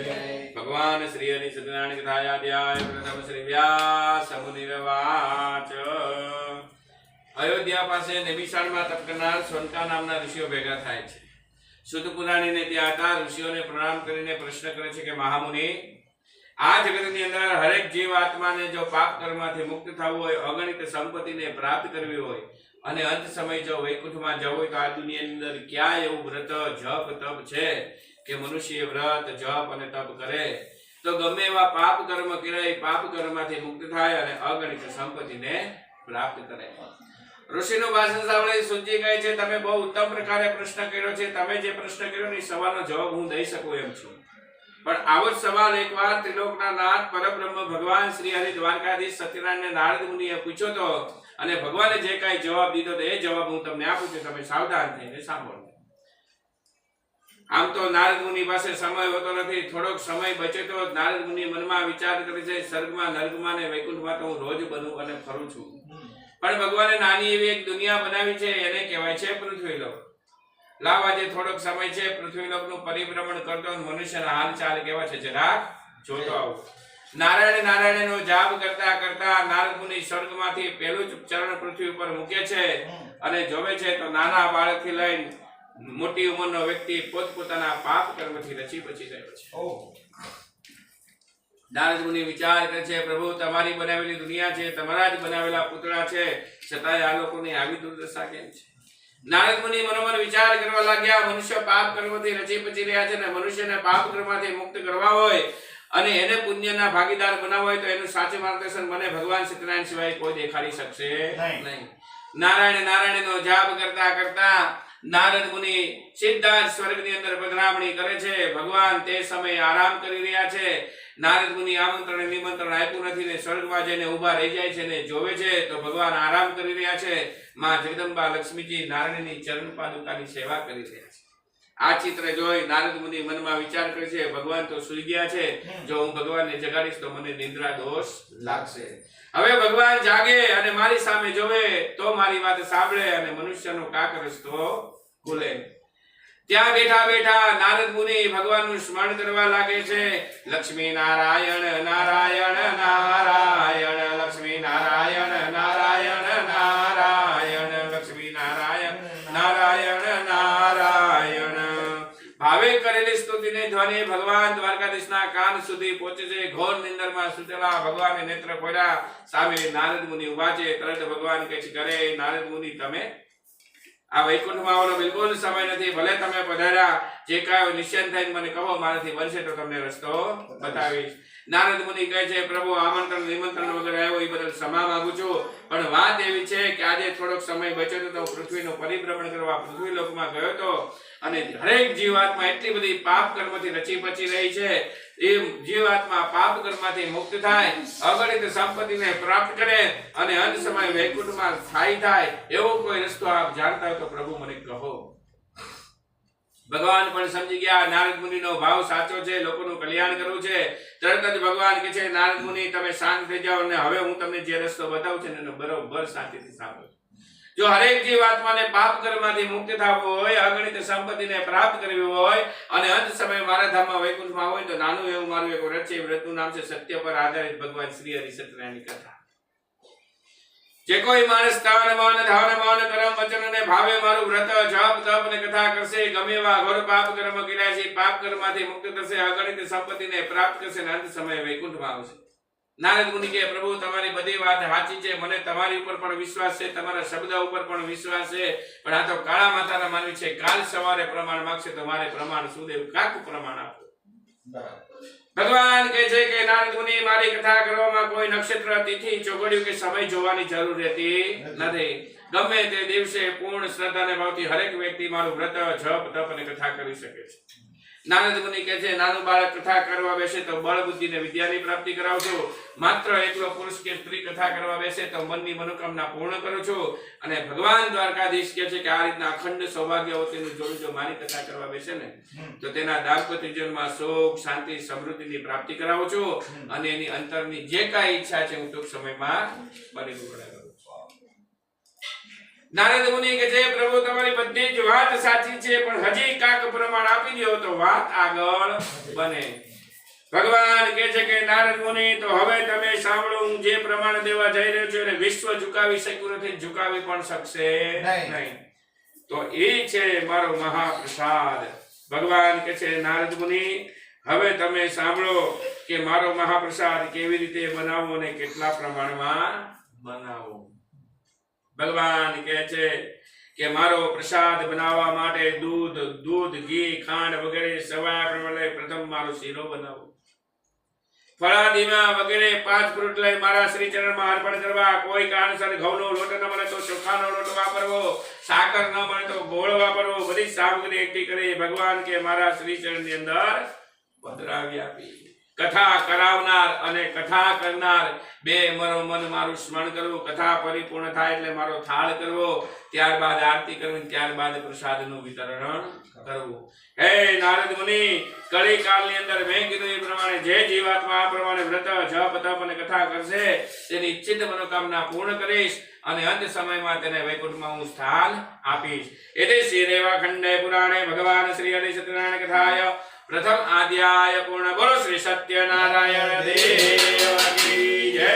A: ભગવાન શ્રી હરિ સત્યનારાયણ કથાયાધ્યાય પ્રથમ શ્રી વ્યાસ મુનિર્વાચ. અયોધ્યા પાસે નૈમિષારણમાં તપ કરનાર સોનકા નામના ઋષિઓ ભેગા થાય છે. શુદ્ધ પુરાણીને ત્યાં હતા. ઋષિઓને પ્રણામ કરીને પ્રશ્ન કરે છે કે મહામુનિ, આ જગતની અંદર હરેક જીવ આત્માને જો પાપ કર્મમાંથી મુક્ત થવું હોય, અગણિત સંપત્તિને પ્રાપ્ત કરવી હોય અને અંત સમય જો વૈકુંઠમાં જવું હોય તો આ દુનિયાની અંદર ક્યાં એવું વ્રત જપ તપ છે કે મનુષ્ય વ્રત જપ અને તપ કરે તો ગમે એવા પાપ કર્મ કરે, પાપ કર્મમાંથી મુક્ત થાય અને અગણિત સંપત્તિને પ્રાપ્ત કરે. ઋષિનું ભાષણ સાંભળી સુજી કહે છે, તમે બહુ ઉત્તમ પ્રકારે પ્રશ્ન કર્યો છે. તમે જે પ્રશ્ન કર્યો ને એ સવાલનો જવાબ હું દઈ શકું એમ છું. પણ આવો જ સવાલ એકવાર ત્રિલોકના નાથ પરબ્રહ્મ ભગવાન શ્રી હરિ દ્વારકાધીશ સત્યનારાયણને નારદ મુનિએ પૂછ્યો તો અને ભગવાને જે કાંઈ જવાબ દીધો તો એ જવાબ હું તમને આપું છું. તમે સાવધાન થઈને સાંભળો. આમ તો નારદ મુનિ પાસે સમય હોતો નથી. થોડોક સમય બચે તો નારદ મુનિ મનમાં વિચાર કરે છે, સ્વર્ગમાં નર્કમાં ને વૈકુંઠમાં તો હું રોજ બનું અને ફરું છું. પણ ભગવાને નાની એવી એક દુનિયા બનાવી છે, એને કહેવાય છે પૃથ્વીલોક. લાવ આજે થોડોક સમય છે, પૃથ્વીલોકનું પરિભ્રમણ કરતો મનુષ્યના હાલચાલ કેવા છે જરાક જોતો આવું. નારાયણ નારાયણનો જાપ કરતા કરતા નારદ મુનિ સ્વર્ગમાંથી પહેલું જ ચરણ પૃથ્વી ઉપર મૂકે છે અને જોવે છે તો નાના બાળકથી લઈને મોટી ઉંમરનો વ્યક્તિ પોતપોતાના પાપ કર્મથી રચી બચી ગયો છે. નારદ મુનિ વિચાર કરે છે, પ્રભુ તમારી બનાવેલી દુનિયા છે, તમારા જ બનાવેલા પુતળા છે, છતાંય આ લોકોની આવી દુર્દશા કેમ છે? નારદ મુનિ મનોમન વિચાર કરવા લાગ્યા. મનુષ્ય પાપ કર્મથી રચી પચી રહ્યા છે ને મનુષ્યને પાપ કર્મથી મુક્ત કરવા હોય અને એને પુણ્યના ભાગીદાર બનાવવા હોય તો એનું સાચું માર્ગદર્શન મને ભગવાન સત્યનારાયણ સિવાય કોઈ દેખાડી શકશે નહીં. નારાયણ નારાયણનો જાપ કરતા કરતા નારદ મુનિ સીધા સ્વર્ગની અંદર પધરામણી કરે છે. ભગવાન તે સમયે આરામ કરી રહ્યા છે. નારદ મુનિ આમંત્રણ નિમંત્રણ આપ્યું નથી ને સ્વર્ગમાં જઈને ઊભા રહી જાય છે ને જોવે છે તો ભગવાન આરામ કરી રહ્યા છે. માં જગદંબા લક્ષ્મીજી નારાયણની ચરણ પાદુકાની સેવા કરી રહ્યા છે. આ ચિત્ર જોઈ નારદ મુનિ મનમાં વિચાર કરે છે, ભગવાન તો સૂઈ ગયા છે, જો હું ભગવાનને જગાડીશ તો મને નિંદ્રા દોષ લાગશે. હવે ભગવાન જાગે અને મારી સામે જોવે તો મારી વાત સાંભળે અને મનુષ્યનો કાક રસ્તો ખુલે. ત્યાં બેઠા બેઠા નારદ મુનિ ભગવાનનું સ્મરણ કરવા લાગે છે. લક્ષ્મી નારાયણ નારાયણ નારાયણ, લક્ષ્મી નારાયણ નારાયણ નારાયણ, લક્ષ્મી નારાયણ નારાયણ નારાયણ. ભાવે કરેલી સ્તુતિની ધ્વનિ ભગવાન દ્વારકાધીશના કાન સુધી પહોંચે છે. ઘોર નિંદરમાં સુતેલા ભગવાને નેત્ર ખોલ્યા. સામે નારદ મુનિ ઉભા છે. તરત ભગવાન કહે છે, કરે નારદ મુનિ તમે આ વૈકુંઠમાં આવવાનો બિલકુલ સમય નથી. ભલે તમે પધાર્યા, જે કાંઈ નિશ્ચિંત થઈને મને કહો, મારાથી બનશે તો તમને રસ્તો બતાવીશ. નારદ મુનિ કહે છે, પ્રભુ આમંત્રણ નિમંત્રણ વગર આવ્યો એ બદલ ક્ષમા માંગુ છું, પણ વાત એવી છે કે આજે થોડોક સમય બચ્યો તો પૃથ્વીનું પરિભ્રમણ કરવા પૃથ્વી લોકમાં ગયો હતો અને હરેક જીવાત્મા એટલી બધી પાપ કર્મથી રચી પચી રહી છે. એ જીવાત્મા પાપ કર્મથી મુક્ત થાય, અગણિત સંપત્તિને પ્રાપ્ત કરે અને અંત સમય વૈકુંઠમાં સ્થાયી થાય એવો કોઈ રસ્તો આપ જાણતા હોય તો પ્રભુ મને કહો. ભગવાન પણ સમજી ગયા નારદ મુનિનો ભાવ સાચો છે, લોકોનું કલ્યાણ કરવું છે. તરત જ ભગવાન કહે છે નારદ મુનિ તમે શાંત થઈ જાઓ અને હવે હું તમને જે રસ્તો બતાવું છું ને એનો બરોબર શાંતિથી સાંભળો. જો હરેક જીવાત્માને પાપ કર્મમાંથી મુક્ત થવું હોય, અગણિત સંપત્તિને પ્રાપ્ત કરવી હોય અને અંત સમય મારા ધામમાં વૈકુંઠમાં હોય તો નાનું એવું મારું એક વ્રત છે. વ્રતનું નામ છે સત્ય પર આધારિત ભગવાન શ્રી હરિ સત્યનારાયણની કથા. જે કોઈ માણસ દાન માન ધાન માન કર્મ વચન અને ભાવે મારું વ્રત જપ તપ અને કથા કરશે, ગમે એવા ઘોર પાપ કર્મ કર્યા છે પાપ કર્મમાંથી મુક્ત થશે, અગણિત સંપત્તિને પ્રાપ્ત કરશે અને અંત સમયે વૈકુંઠમાં આવશે. નારદ મુનિ કહે પ્રભુ તમારી બધી વાત સાચી છે, મને તમારી ઉપર પણ વિશ્વાસ છે, તમારા શબ્દ ઉપર પણ વિશ્વાસ છે, પણ આ તો કાળા માતાના માનવી છે. કાલ સવારે પ્રમાણ માંગશે તો મારે પ્રમાણ શું દેવું? કાકું પ્રમાણ આપો. ભગવાન કહે છે કે નારદ મુનિ મારી કથા કરવામાં કોઈ નક્ષત્ર તિથિ ચોઘડિયું કે સમય જોવાની જરૂર રહેતી નથી. ગમે તે દિવસે પૂર્ણ શ્રદ્ધા અને ભાવથી હરેક વ્યક્તિ મારું વ્રત જપ તપ અને કથા કરી શકે છે. નારદ મુનિ કહે છે નાનું બાળક કથા કરવા બેસે તો બળ બુદ્ધિ ને વિદ્યાની પ્રાપ્તિ કરાવું છું. માત્ર એકલો પુરુષ કે સ્ત્રી કથા કરવા બેસે તો મનની મનોકામના પૂર્ણ કરું છું. અને ભગવાન દ્વારકાધીશ કહે છે કે આ રીતના અખંડ સૌભાગ્યવતીનું જોડું જો મારી કથા કરવા બેસે ને તો તેના દાંપત્ય જીવનમાં સુખ શાંતિ સમૃદ્ધિની પ્રાપ્તિ કરાવું છું અને એની અંતરની જે કાંઈ ઈચ્છા છે હું ટૂંક સમયમાં પરિપૂર્ણ કરું છું. નારદ મુનિ કહે છે પ્રભુ તમારી બધી જ વાત સાચી છે, પણ હજી કાક પ્રમાણ આપી દો તો વાત આગળ બને. ભગવાન કહે છે કે નારદ મુનિ તો હવે તમે સાંભળો, હું જે પ્રમાણ દેવા જઈ રહ્યો છું એને વિશ્વ ઝુકાવી શક્યું નથી, ઝુકાવી પણ શકશે નહીં. તો એ છે મારો મહાપ્રસાદ. ભગવાન કહે છે નારદ મુનિ હવે તમે સાંભળો કે મારો મહાપ્રસાદ કેવી રીતે બનાવવો અને કેટલા પ્રમાણમાં બનાવવો. ભગવાન કહે છે કે મારો પ્રસાદ બનાવવા માટે દૂધ ઘી ખાંડ વગેરે સવાયા પ્રમાણે પ્રથમ મારો શીરો બનાવો. ફળાદીમાં વગેરે 5 ફ્રૂટ લઈ મારા શ્રી ચરણમાં અર્પણ કરવા. કોઈ કારણસર ઘઉંનો લોટ ન મળે તો ચોખાનો લોટ વાપરવો, સાકર ન મળે તો ગોળ વાપરવો. બધી સામગ્રી એકઠી કરી ભગવાન કે મારા શ્રી ચરણની અંદર પધરાવી આપી. કથા કરાવનાર અને કથા કરનાર બે મન મારું સ્મરણ કરવું. કથા પરિપૂર્ણ થાય એટલે મારો થાળ કરવો, ત્યારબાદ આરતી કરવી, ત્યારબાદ પ્રસાદનું વિતરણ કરવું. હે નારદ મુનિ કળી કાળની અંદર મેં કીધું એ પ્રમાણે જે જીવાત્મા આ પ્રમાણે વ્રત જપ તપ અને કથા કરશે તેની ઈચ્છિત મનોકામના પૂર્ણ કરીશ અને અંત સમયમાં તેને વૈકુંઠમાં હું સ્થાન આપીશ. એટલે શ્રી રેવાખંડે પુરાણે ભગવાન શ્રી હરિ સત્યનારાયણ કથાય પ્રથમ આદ્યાય પૂર્ણ. બોલો શ્રી સત્યનારાયણ દેવ કી જય.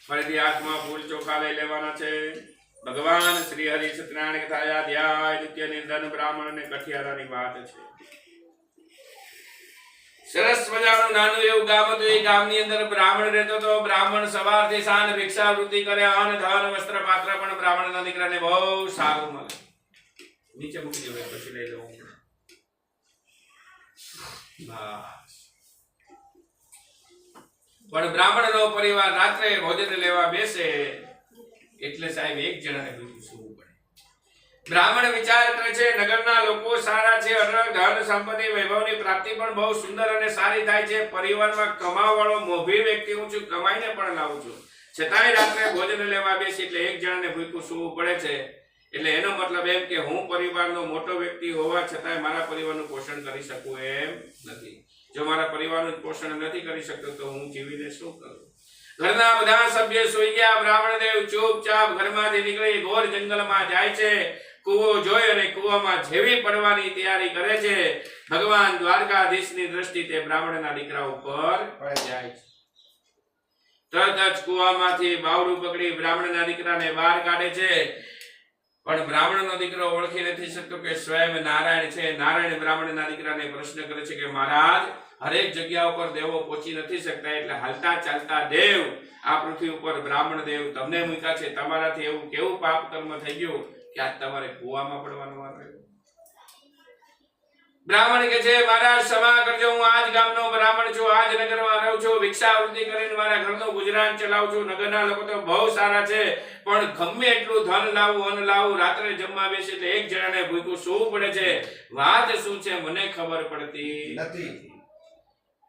A: ફરીથી હાથમાં ફૂલ ચોખા લઈ લેવાના છે. ભગવાન શ્રી હરિ સત્યનારાયણ કથાય અધ્યાય દ્વિતીય નિર્ધન બ્રાહ્મણ અને કઠિયારાની વાત છે. સરસ મજાનું નાનું એવું ગામ હતું. એ ગામની અંદર બ્રાહ્મણ રહેતો હતો. બ્રાહ્મણ સવારથી સાંજ ભિક્ષાવૃત્તિ કરે. અન્ન ધન વસ્ત્ર પાત્ર પણ બ્રાહ્મણના દીકરાને બહુ સારું મળે. નીચે મૂકી દેવું પછી લઈ લઉં. પણ બ્રાહ્મણનો પરિવાર રાત્રે ભોજન લેવા બેસે એટલે સાહેબ એક જણાને બીજું સૂવું પડે. બ્રાહ્મણ વિચાર કરે છે નગરના લોકો સારા છે, ધન સંપત્તિ વૈભવની પ્રાપ્તિ પણ બહુ સુંદર અને સારી થાય છે. પરિવારમાં કમાવાળો મોભી વ્યક્તિ હું છું, કમાઈને પણ લાવું છું, છતાંય રાત્રે ભોજન લેવા બેસી એટલે એક જણાને ભૂખ્યું સૂવું પડે છે. એટલે એનો મતલબ એમ કે હું પરિવારનો મોટો વ્યક્તિ હોવા છતાંય મારા પરિવારનું પોષણ કરી શકું એમ નથી. જો મારા પરિવારનું પોષણ નથી કરી શકતો તો હું જીવીને શું કરું? ઘરના બધા સભ્ય સૂઈ ગયા. બ્રાહ્મણદેવ ચૂપચાપ ઘરમાંથી નીકળી ઘોર જંગલમાં જાય છે. કૂવો જોઈ અને કૂવામાં જેવી પડવાની તૈયારી કરે છે. ભગવાન દ્વારકાધીશની દ્રષ્ટિ તે બ્રાહ્મણના દીકરા ઉપર જાય છે. તરત જ કૂવામાંથી બાવડું પકડી બ્રાહ્મણના દીકરાને બહાર કાઢે છે. પણ બ્રાહ્મણનો દીકરો ઓળખી નથી શકતો કે સ્વયં નારાયણ છે. નારાયણ બ્રાહ્મણના દીકરાને પ્રશ્ન કરે છે કે મહારાજ હરેક જગ્યા ઉપર દેવો પહોંચી નથી શકતા, એટલે હાલતા ચાલતા દેવ આ પૃથ્વી ઉપર બ્રાહ્મણ દેવ તમને મૂક્યા છે. તમારાથી એવું કેવું પાપ કર્મ થઈ ગયું કે આજ તમારે કૂવામાં પડવાનું વાર આવ્યો? બ્રાહ્મણ કે છે મહારાજ ક્ષમા કરજો, હું આજ ગામનો બ્રાહ્મણ છું, આજ નગરમાં રહું છું, ભિક્ષાવૃત્તિ કરીને મારા ઘરનું ગુજરાન ચલાવું છું. નગરના લોકો તો બહુ સારા છે, પણ ગમે એટલું ધન લાવું અન્ન લાવું રાત્રે જમવા બેસે એટલે એક જણાને ભૂખ્યું સૂવું પડે છે. વાત શું છે મને ખબર પડતી નથી.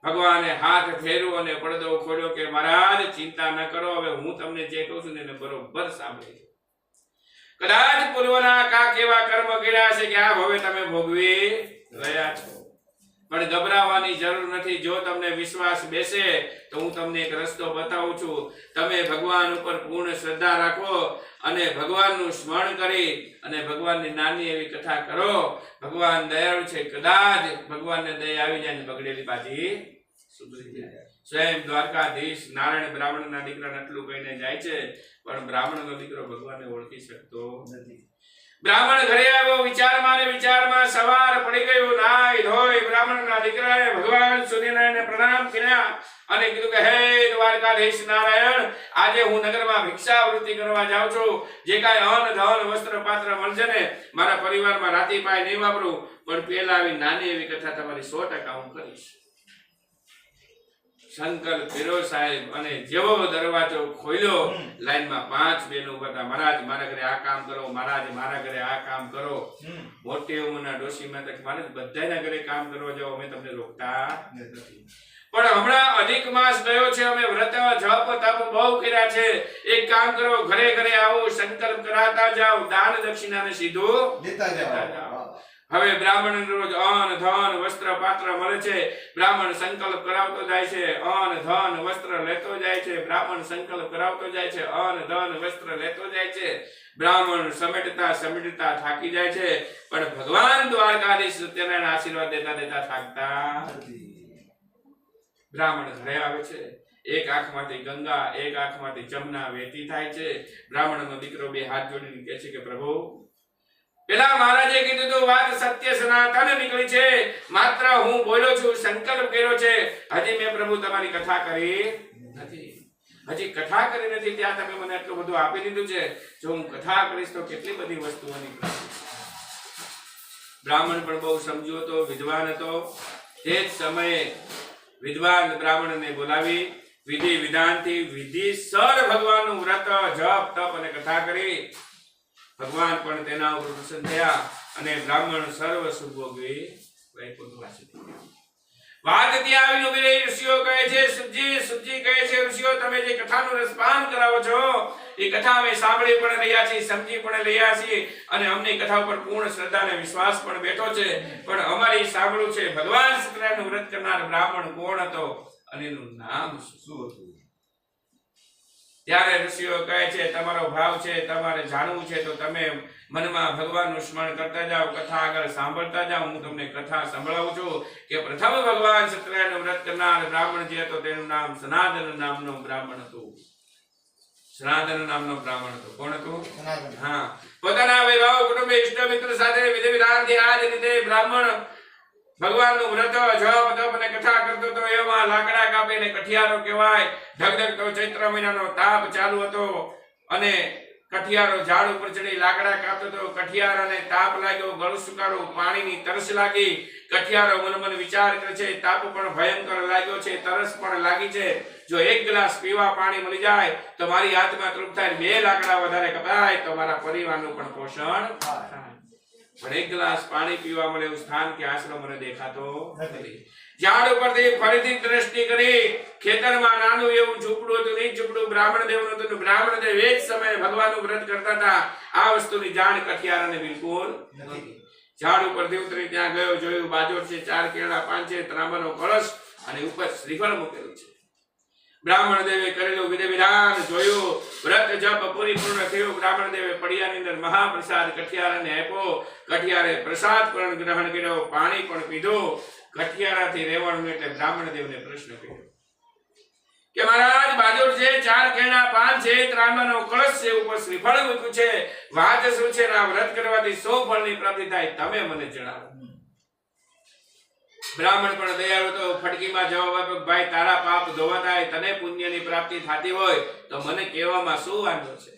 A: ભગવાને હાથ ફેરવો અને પડદો ખોલ્યો કે મહારાજ ચિંતા ન કરો, હવે હું તમને જે કહું છું ને એને બરોબર સાંભળી લો. કદાચ પૂર્વના કાંક એવા કર્મ કર્યા છે કે આ હવે તમે ભોગવી રહ્યા છો, પણ ગભરાવાની જરૂર નથી. જો તમને વિશ્વાસ બેસે તો હું તમને એક રસ્તો બતાવું છું. તમે ભગવાન ઉપર પૂર્ણ શ્રદ્ધા રાખો અને ભગવાનનું સ્મરણ કરી અને ભગવાનની નાની એવી કથા કરો. ભગવાન દયાળુ છે, કદાચ ભગવાનને દયા આવી જાય ને બગડેલી બાજી સુધરી જાય. સ્વયં દ્વારકાધીશ નારાયણ બ્રાહ્મણના દીકરાને આટલું કહીને જાય છે, પણ બ્રાહ્મણનો દીકરો ભગવાનને ઓળખી શકતો નથી. બ્રાહ્મણ ઘરે આવ્યો, વિચારમાં સવાર પડી ગયો. નાઈ ધોઈ બ્રાહ્મણના દીકરાએ ભગવાન સૂર્યનારાયણને પ્રણામ કર્યા અને કીધું કે હે દ્વારકાધીશ નારાયણ, આજે હું નગરમાં ભિક્ષાવૃત્તિ કરવા જાઉં છું. જે કાંઈ અન્ન ધન વસ્ત્ર પાત્ર મળશે ને મારા પરિવારમાં રાતી પાય નહીં વાપરું, પણ પેલા આવી નાની એવી કથા તમારી 100% હું કરીશ. શંકર પીરો સાહેબ અને જેવો દરવાજો ખોલ્યો, લાઈનમાં 5 બહેનો ઉભા હતા. મહારાજ મારા ઘરે આ કામ કરો, મહારાજ મારા ઘરે આ કામ કરો. મોટી ઉંમરના ડોશીમાં તક મહારાજ બધાના ઘરે કામ કરવા જાઓ, અમે તમને રોકતા નથી, પણ હમણાં અધિક માસ ગયો છે, અમે વ્રત જપ તપ બહુ કર્યા છે. એક કામ કરો, ઘરે ઘરે આવો, સંકલ્પ કરાતા જાઓ, દાન દક્ષિણાને સીધું દેતા જાઓ. હવે બ્રાહ્મણ રોજ અન્ન ધન વસ્ત્ર પાત્ર મળે છે. બ્રાહ્મણ સંકલ્પ કરાવતો જાય છે, અન્ન ધન વસ્ત્ર લેતો જાય છે. બ્રાહ્મણ સંકલ્પ કરાવતો જાય છે, અન્ન ધન વસ્ત્ર લેતો જાય છે. બ્રાહ્મણ સમેટતા થાકી જાય છે, પણ ભગવાન દ્વારકાધીશ સત્યનારાયણ આશીર્વાદ દેતા દેતા થાકતા નથી. બ્રાહ્મણ ઘરે આવે છે, એક આંખમાંથી ગંગા એક આંખમાંથી જમના વહેતી થાય છે. બ્રાહ્મણનો દીકરો બે હાથ જોડીને કહે છે કે પ્રભુ, પેલા મહારાજે કીધું તો વાત સત્ય સનાતન નીકળી છે, માત્ર હું બોલ્યો છું, સંકલ્પ કર્યો છે, હજી મેં પ્રભુ તમારી કથા કરી નથી. હજી કથા કરી નથી, ત્યાં તમે મને એટલું બધું આપી દીધું છે. જો હું કથા કરીશ તો કેટલી બધી વસ્તુઓની પ્રાપ્તિ. બ્રાહ્મણ પણ બહુ સમજ્યો હતો, વિદ્વાન હતો. તે જ સમયે વિદ્વાન બ્રાહ્મણને બોલાવી વિધિ વિધાનથી વિધિસર ભગવાનનું વ્રત જપ તપ અને કથા કરી. ભગવાન પણ તેના ઉપર પ્રસન્ન થયા અને બ્રાહ્મણ સર્વ સુખ ભોગવી વૈકુંઠવાસી થયા. વાત ત્યાં આવીને ઉભી રહી. ઋષિઓ કહે છે, સુજી કહે છે, ઋષિઓ તમે જે કથાનું રસપાન કરાવો છો એ કથા અમે સાંભળી પણ રહ્યા છીએ, સમજી પણ રહ્યા છીએ અને અમને કથા ઉપર પૂર્ણ શ્રદ્ધા અને વિશ્વાસ પણ બેઠો છે. પણ અમારી સાંભળ્યું છે ભગવાન સત્યનારાયણનું વ્રત કરનાર બ્રાહ્મણ કોણ હતો અને એનું નામ શું હતું. ત્યારે ઋષિઓ કહે છે, તમારો ભાવ છે, તમારે જાણવું છે તો તમે મનમાં ભગવાનનું સ્મરણ કરતા જાઓ, કથા આગળ સાંભળતા જાઓ. હું તમને કથા સંભળાવું છું કે પ્રથમ ભગવાન સત્યનારાયણનું વ્રત કરનાર બ્રાહ્મણ જે હતો તેનું નામ સનાતન નામનો બ્રાહ્મણ હતું. સનાતન નામનો બ્રાહ્મણ હતો. કોણ હતું? હા. પોતાના વૈભવ કુટુંબ ઇષ્ટ મિત્ર સાથે વિધિ વિધાનથી આ જ રીતે બ્રાહ્મણ ભગવાનનું વ્રત જપ તપ અને કથા કરતો તો એમાં લાકડા કાપીને કઠિયારો કહેવાય. ધગધગતો ચૈત્ર મહિનાનો તાપ ચાલુ હતો અને કઠિયારો ઝાડ ઉપર ચડી લાકડા કાપતો તો. કઠિયારાને તાપ લાગ્યો, ગળું સુકારું, પાણીની તરસ લાગી. કઠિયારો મન વિચાર કરે છે, તાપ પણ ભયંકર લાગ્યો છે, તરસ પણ લાગી છે. જો એક ગ્લાસ પીવા પાણી મળી જાય તો મારી આત્મા તૃપ્ત થાય, 2 લાકડા વધારે કપાય તો મારા પરિવારનું પણ પોષણ થાય. પણ એક ગ્લાસ પાણી પીવા મળે એવું સ્થાન કે આશરો મને દેખાતો નથી. ઝાડ ઉપરથી ફરીથી દ્રષ્ટિ કરી. ખેતરમાં નાનું એવું ઝૂંપડું હતું, નહીં ઝૂંપડું બ્રાહ્મણ દેવનું હતું. બ્રાહ્મણ દેવ એ જ સમયે ભગવાનનું વ્રત કરતા હતા. આ વસ્તુની જાણ કઠિયારાને બિલકુલ નથી. ઝાડ ઉપરથી ઉતરી ત્યાં ગયો, જોયું બાજોટ છે, 4 કેળા પાન છે, ત્રાંબાનો કળશ અને ઉપર શ્રીફળ મૂકેલું છે. બ્રાહ્મણ દેવે કરેલું વિધિ વિધાન જોયું, વ્રત જપ પરિપૂર્ણ થયું. બ્રાહ્મણ દેવે પડિયાની અંદર મહાપ્રસાદ કઠિયારાને આપ્યો. કઠિયારે પ્રસાદ પણ ગ્રહણ કર્યો, પાણી પણ પીધું. કઠિયારાથી રહેવાનું એટલે બ્રાહ્મણ દેવને પ્રશ્ન કર્યો કે મહારાજ બાજોટ છે, 4 કેળા પાન છે, ત્રાંબાનો કળશ છે, ઉપર શ્રીફળ મૂક્યું છે, વાત શું છે? આ વ્રત કરવાથી 100 ફળની પ્રાપ્તિ થાય, તમે મને જણાવો. બ્રાહ્મણ પણ દયાળુ તો ફટકીમાં જવાબ આપ્યો, ભાઈ તારા પાપ ધોવા થાય, તને પુણ્યની પ્રાપ્તિ થતી હોય તો મને કહેવામાં શું વાંધો છે?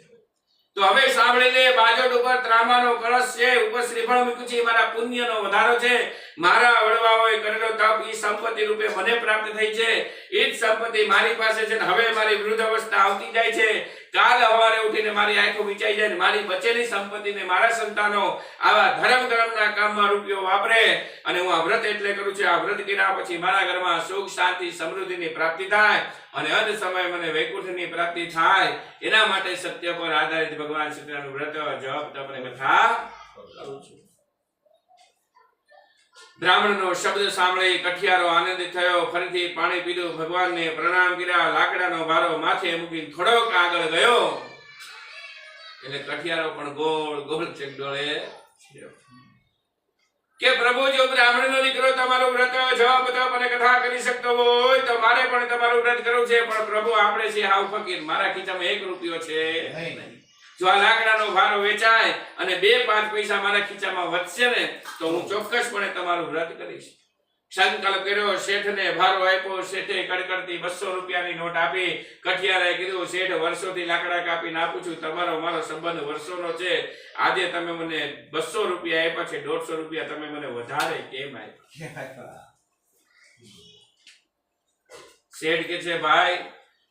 A: તો હવે સાંભળી લે. બાજોટ ઉપર ત્રાંબાનો કળશ છે, ઉપર શ્રીફળ મૂક્યું છે, મારા પુણ્યનો વધારો છે. મારા વડવાઓએ કરેલો તપ ઈ સંપત્તિ રૂપે મને પ્રાપ્ત થઈ છે. એ જ સંપત્તિ મારી પાસે છે. હવે મારી વૃદ્ધ અવસ્થા આવતી જાય છે કાલ સવારે ઉઠીને મારી આંખો વિચાઈ જાય ને મારી બચેલી સંપત્તિને મારા સંતાનો આવા ધર્મ કર્મના કામમાં રૂપિયો વાપરે અને હું આ વ્રત એટલે કરું છું. આ વ્રત કર્યા પછી મારા ઘરમાં સુખ શાંતિ સમૃદ્ધિની પ્રાપ્તિ થાય અને અંત સમય મને વૈકુંઠની પ્રાપ્તિ થાય. એના માટે સત્ય પર આધારિત ભગવાન શ્રીકૃષ્ણનું વ્રત જપ તપ અને કથા કરું છું. બ્રાહ્મણનો શબ્દ સાંભળી કઠિયારો આનંદિત થયો. ફરીથી પાણી પીધું, ભગવાનને પ્રણામ કર્યા, લાકડાનો ભારો માથે મૂકીને થોડોક આગળ ગયો એટલે કઠિયારો પણ ગોળ ગોળ ચકડોળે કે પ્રભુ, જો બ્રાહ્મણનો દીકરો તમારું વ્રત જપ તપ અને કથા કરી શકતો હોય તો મારે પણ તમારું વ્રત કરવું છે. પણ પ્રભુ, આપણે છે હાવ ફકીર, મારા ખીચામાં 1 રૂપિયો છે નહીં. જો આ લાકડાનો ભારો વેચાય અને 2-5 પૈસા મારા ખીચામાં વધશે ને તો હું ચોક્કસપણે તમારું વ્રત કરીશ. સંકલ્પ કર્યો, શેઠને ભારો આપ્યો. શેઠે કડકડતી 200 રૂપિયાની નોટ આપી. કઠિયારાએ કીધું, શેઠ, વર્ષોથી લાકડા કાપીને આપું છું, તમારો મારો સંબંધ વર્ષોનો છે. આજે તમે મને 200 રૂપિયા આપ્યા છે, 150 રૂપિયા તમે મને વધારે કેમ આપ્યા? શેઠ કે છે, ભાઈ,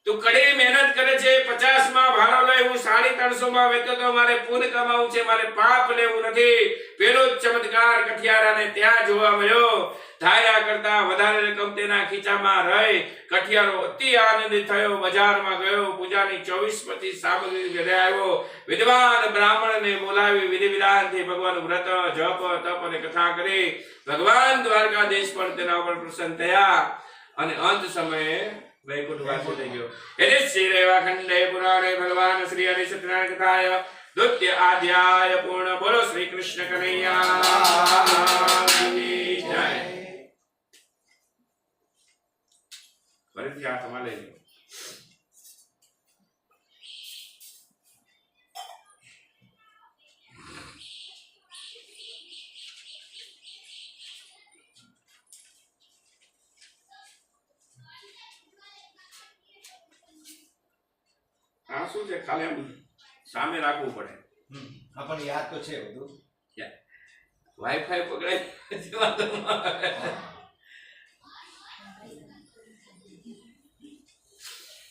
A: તું કડી મહેનત કરે છે, 50 માં ભારો લઈ હું 350 માં વેચતો તો મારે પુણ્ય કમાવું છે, મારે પાપ લેવું નથી. પેલો જ ચમત્કાર કઠિયારાને ત્યાં જોવા મળ્યો. ધાર્યા કરતા વધારે રકમ તેના ખીચામાં રહી. કઠિયારો અતિ આનંદિત થયો, બજારમાં ગયો, પૂજાની 24-25 સામગ્રી ઘરે આવ્યો. વિદ્વાન બ્રાહ્મણને બોલાવી વિધિ વિધાનથી ભગવાનનું વ્રત જપ તપ અને કથા કરી. ભગવાન દ્વારકાધીશ પણ તેના ઉપર પ્રસન્ન થયા અને અંત સમયે વૈકુંઠ વાસી થઈ ગયો. એટલે શ્રી રેવાખંડે પુરાણે ભગવાન શ્રી હરિ સત્યનારાયણ કથાય દ્વિતીય અધ્યાય પૂર્ણ. બોલો શ્રી કૃષ્ણ કનૈયાની જય. ફરીથી હાથમાં લઈ લો. આ શું છે? ખાલી આમ સામે રાખવું પડે.
B: આપણને યાદ તો છે બધું.
A: વાઈફાઈ પકડાય વાંધો ન આવે.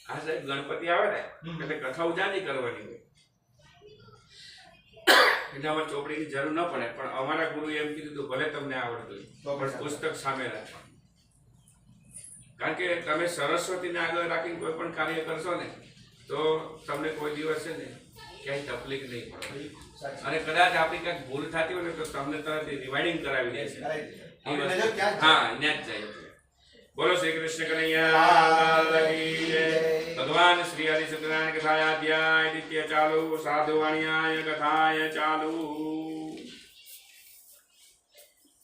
A: આ સાહેબ ગણપતિ આવે ને એટલે કથાઓ જાજી કરવાની હોય. એનામાં ચોપડીની જરૂર ન પડે. પણ અમારા ગુરુએ એમ કીધું હતું, ભલે તમને આવડતું તો પણ પુસ્તક સામે રાખવાનું. કારણ કે તમે સરસ્વતીને આગળ રાખીને કોઈ પણ કાર્ય કરશો ને તો તમને કોઈ દિવસ છે ને ક્યાંય તકલીફ નહીં પડે. અને કદાચ આપણી ક્યાંક ભૂલ થતી હોય ને તો તમને તરત રિવાઇડિંગ કરાવી દેશે. હા, ત્યાં જ જાય. બોલો શ્રી કૃષ્ણ કનૈયા. ભગવાન શ્રી હરિ સત્યનારાયણ કથાય અધ્યાય દ્વિતીય ચાલુ. સાધુ વાણિયાય કથાય ચાલુ.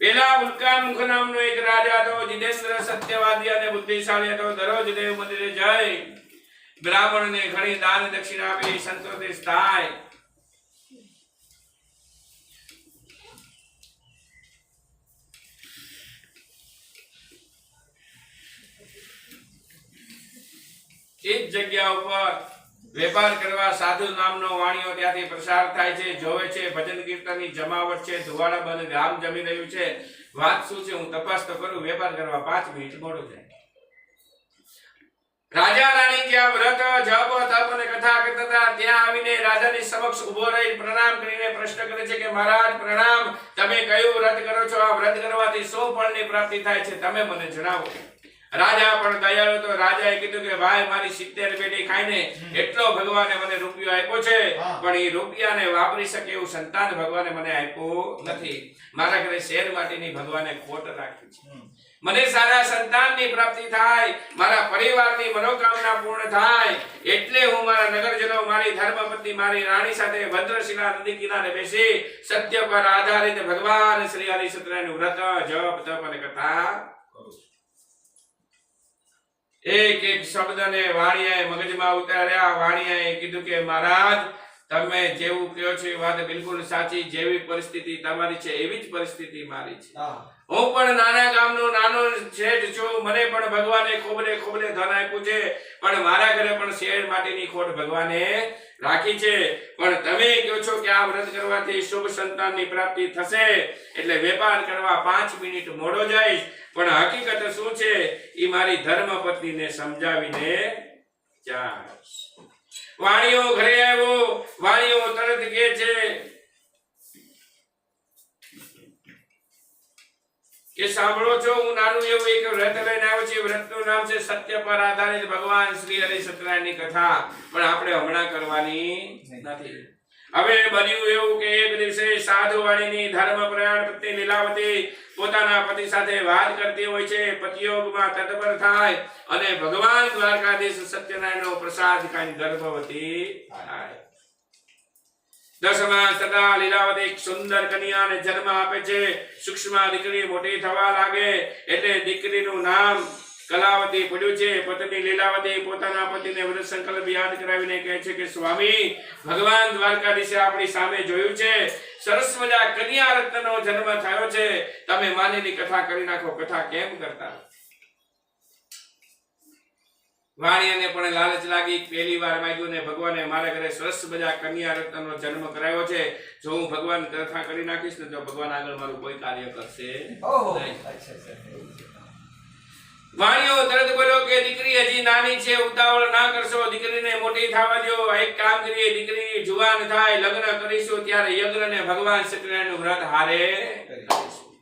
A: પેલા ઉલ્કા મુખ નામનો એક રાજા હતો. જિનેન્દ્ર સત્યવાદી અને બુદ્ધિશાળી હતો. દરરોજ દેવ મંદિરે જાય, બ્રાહ્મણને ઘણી દાન દક્ષિણા આપી સંતોષ થાય. એક જગ્યા ઉપર વેપાર કરવા સાધુ નામનો વાણિયો ત્યાંથી પ્રસાર થાય છે. જોવે છે ભજન કીર્તનની જમાવટ છે, ધુવાડા બંધ ગામ જમી રહ્યું છે. વાત શું છે હું તપાસ તો કરું. વેપાર કરવા 5 મિનિટ મોડું થાય. રાજા રાણી જ્યાં વ્રત જપ તપ અને કથા કરતા હતા ત્યાં આવીને રાજાની સમક્ષ ઉભો રહી પ્રણામ કરીને પ્રશ્ન કરે છે કે મહારાજ પ્રણામ, તમે કયું વ્રત કરો છો? આ વ્રત કરવાથી શું ફળની પ્રાપ્તિ થાય છે? તમે મને જણાવો. રાજા પણ દયાળુ તો. રાજાએ કીધું કે ભાઈ, મારી 70 પેઢી ખાઈને એટલો ભગવાને મને રૂપિયો આપ્યો છે, પણ એ રૂપિયાને વાપરી શકે એવું સંતાન ભગવાને મને આપ્યું નથી. મારા ઘરે શેર માટેની ભગવાને ખોટ રાખી છે. મને સારા સંતાનની પ્રાપ્તિ થાય, મારા પરિવારની મનોકામના પૂર્ણ થાય, એટલે હું મારા નગરજનો, મારી ધર્મપત્ની, મારી રાણી સાથે ભદ્રશિલા નદી કિનારે બેસી સત્ય પર આધારિત ભગવાન શ્રી હરિ સત્યનારાયણનું વ્રત જપ તપ અને કથા કરું. એક એક શબ્દને વાણિયાએ મગજમાં ઉતાર્યા. વાણિયાએ કીધું કે મહારાજ, તમે જેવું કહો છો એ વાત બિલકુલ સાચી. જેવી પરિસ્થિતિ તમારી છે એવી જ પરિસ્થિતિ મારી છે. હું પણ નાના ગામનો નાનો શેઠ છું. મને પણ ભગવાને ખોબલે ખોબલે ધન આપ્યું છે, પણ મારા ઘરે પણ શેર માટેની ખોટ ભગવાને રાખી છે. પણ તમે કહો છો કે આ વ્રત કરવાથી શુભ સંતાનની પ્રાપ્તિ થશે, એટલે વેપાર કરવા 5 મિનિટ મોડો જઈશ. પણ હકીકત શું છે એ મારી ધર્મપત્નીને સમજાવીને જાય. વાણીઓ ઘરે આવ્યો. વાણીઓ તરત કહે છે કે સાંભળો છો, હું નાનું એવું એક વ્રત લઈને આવ્યો છું. વ્રતનું નામ છે સત્ય પર આધારિત ભગવાન શ્રી હરિ સત્યનારાયણની કથા. પણ આપણે હમણાં કરવાની નથી. હવે બન્યું એવું કે એક દિવસે સાધુ વાણીની ધર્મપરાયણ પત્ની લીલાવતી પોતાના પતિ સાથે વાત કરતી હોય છે. પતિયોગમાં તત્પર થાય અને ભગવાન દ્વારકાધીશ સત્યનારાયણનો પ્રસાદ ખાઈને ગર્ભવતી થાય. 10 માસ થતા લીલાવતી એક સુંદર કન્યાને જન્મ આપે છે. સૂક્ષ્મ દીકરી મોટી થવા લાગે એટલે દીકરીનું નામ કલાવતી પડ્યું છે. પત્ની લીલાવતી પોતાના પતિને વ્રત સંકલ્પ યાદ કરાવીને કહે છે કે સ્વામી, ભગવાન દ્વારકાધીશે આપણી સામે જોયું છે. સરસ મજા કન્યા રત્નનો જન્મ થયો છે. તમે માનીની કથા કરી નાખો. કથા કેમ કરતા? વાણિયાને પણ લાલચ લાગી. પહેલી વાર માંગ્યું ને ભગવાને મારા ઘરે સરસ મજા કન્યા રત્નનો જન્મ કરાવ્યો છે. જો હું ભગવાન કથા કરી નાખીશ ને તો ભગવાન આગળ મારું કોઈ કાર્ય કરશે નહીં. વાણિયો તરત બોલ્યો કે દીકરી હજી નાની છે, ઉતાવળ ના કરશો. દીકરીને મોટી થવા દો. એક કામ કરીએ, દીકરી જુવાન થાય, લગ્ન કરીશું, ત્યારે યજ્ઞ ને ભગવાન સત્યનારાયણનું વ્રત હારે કરીશું.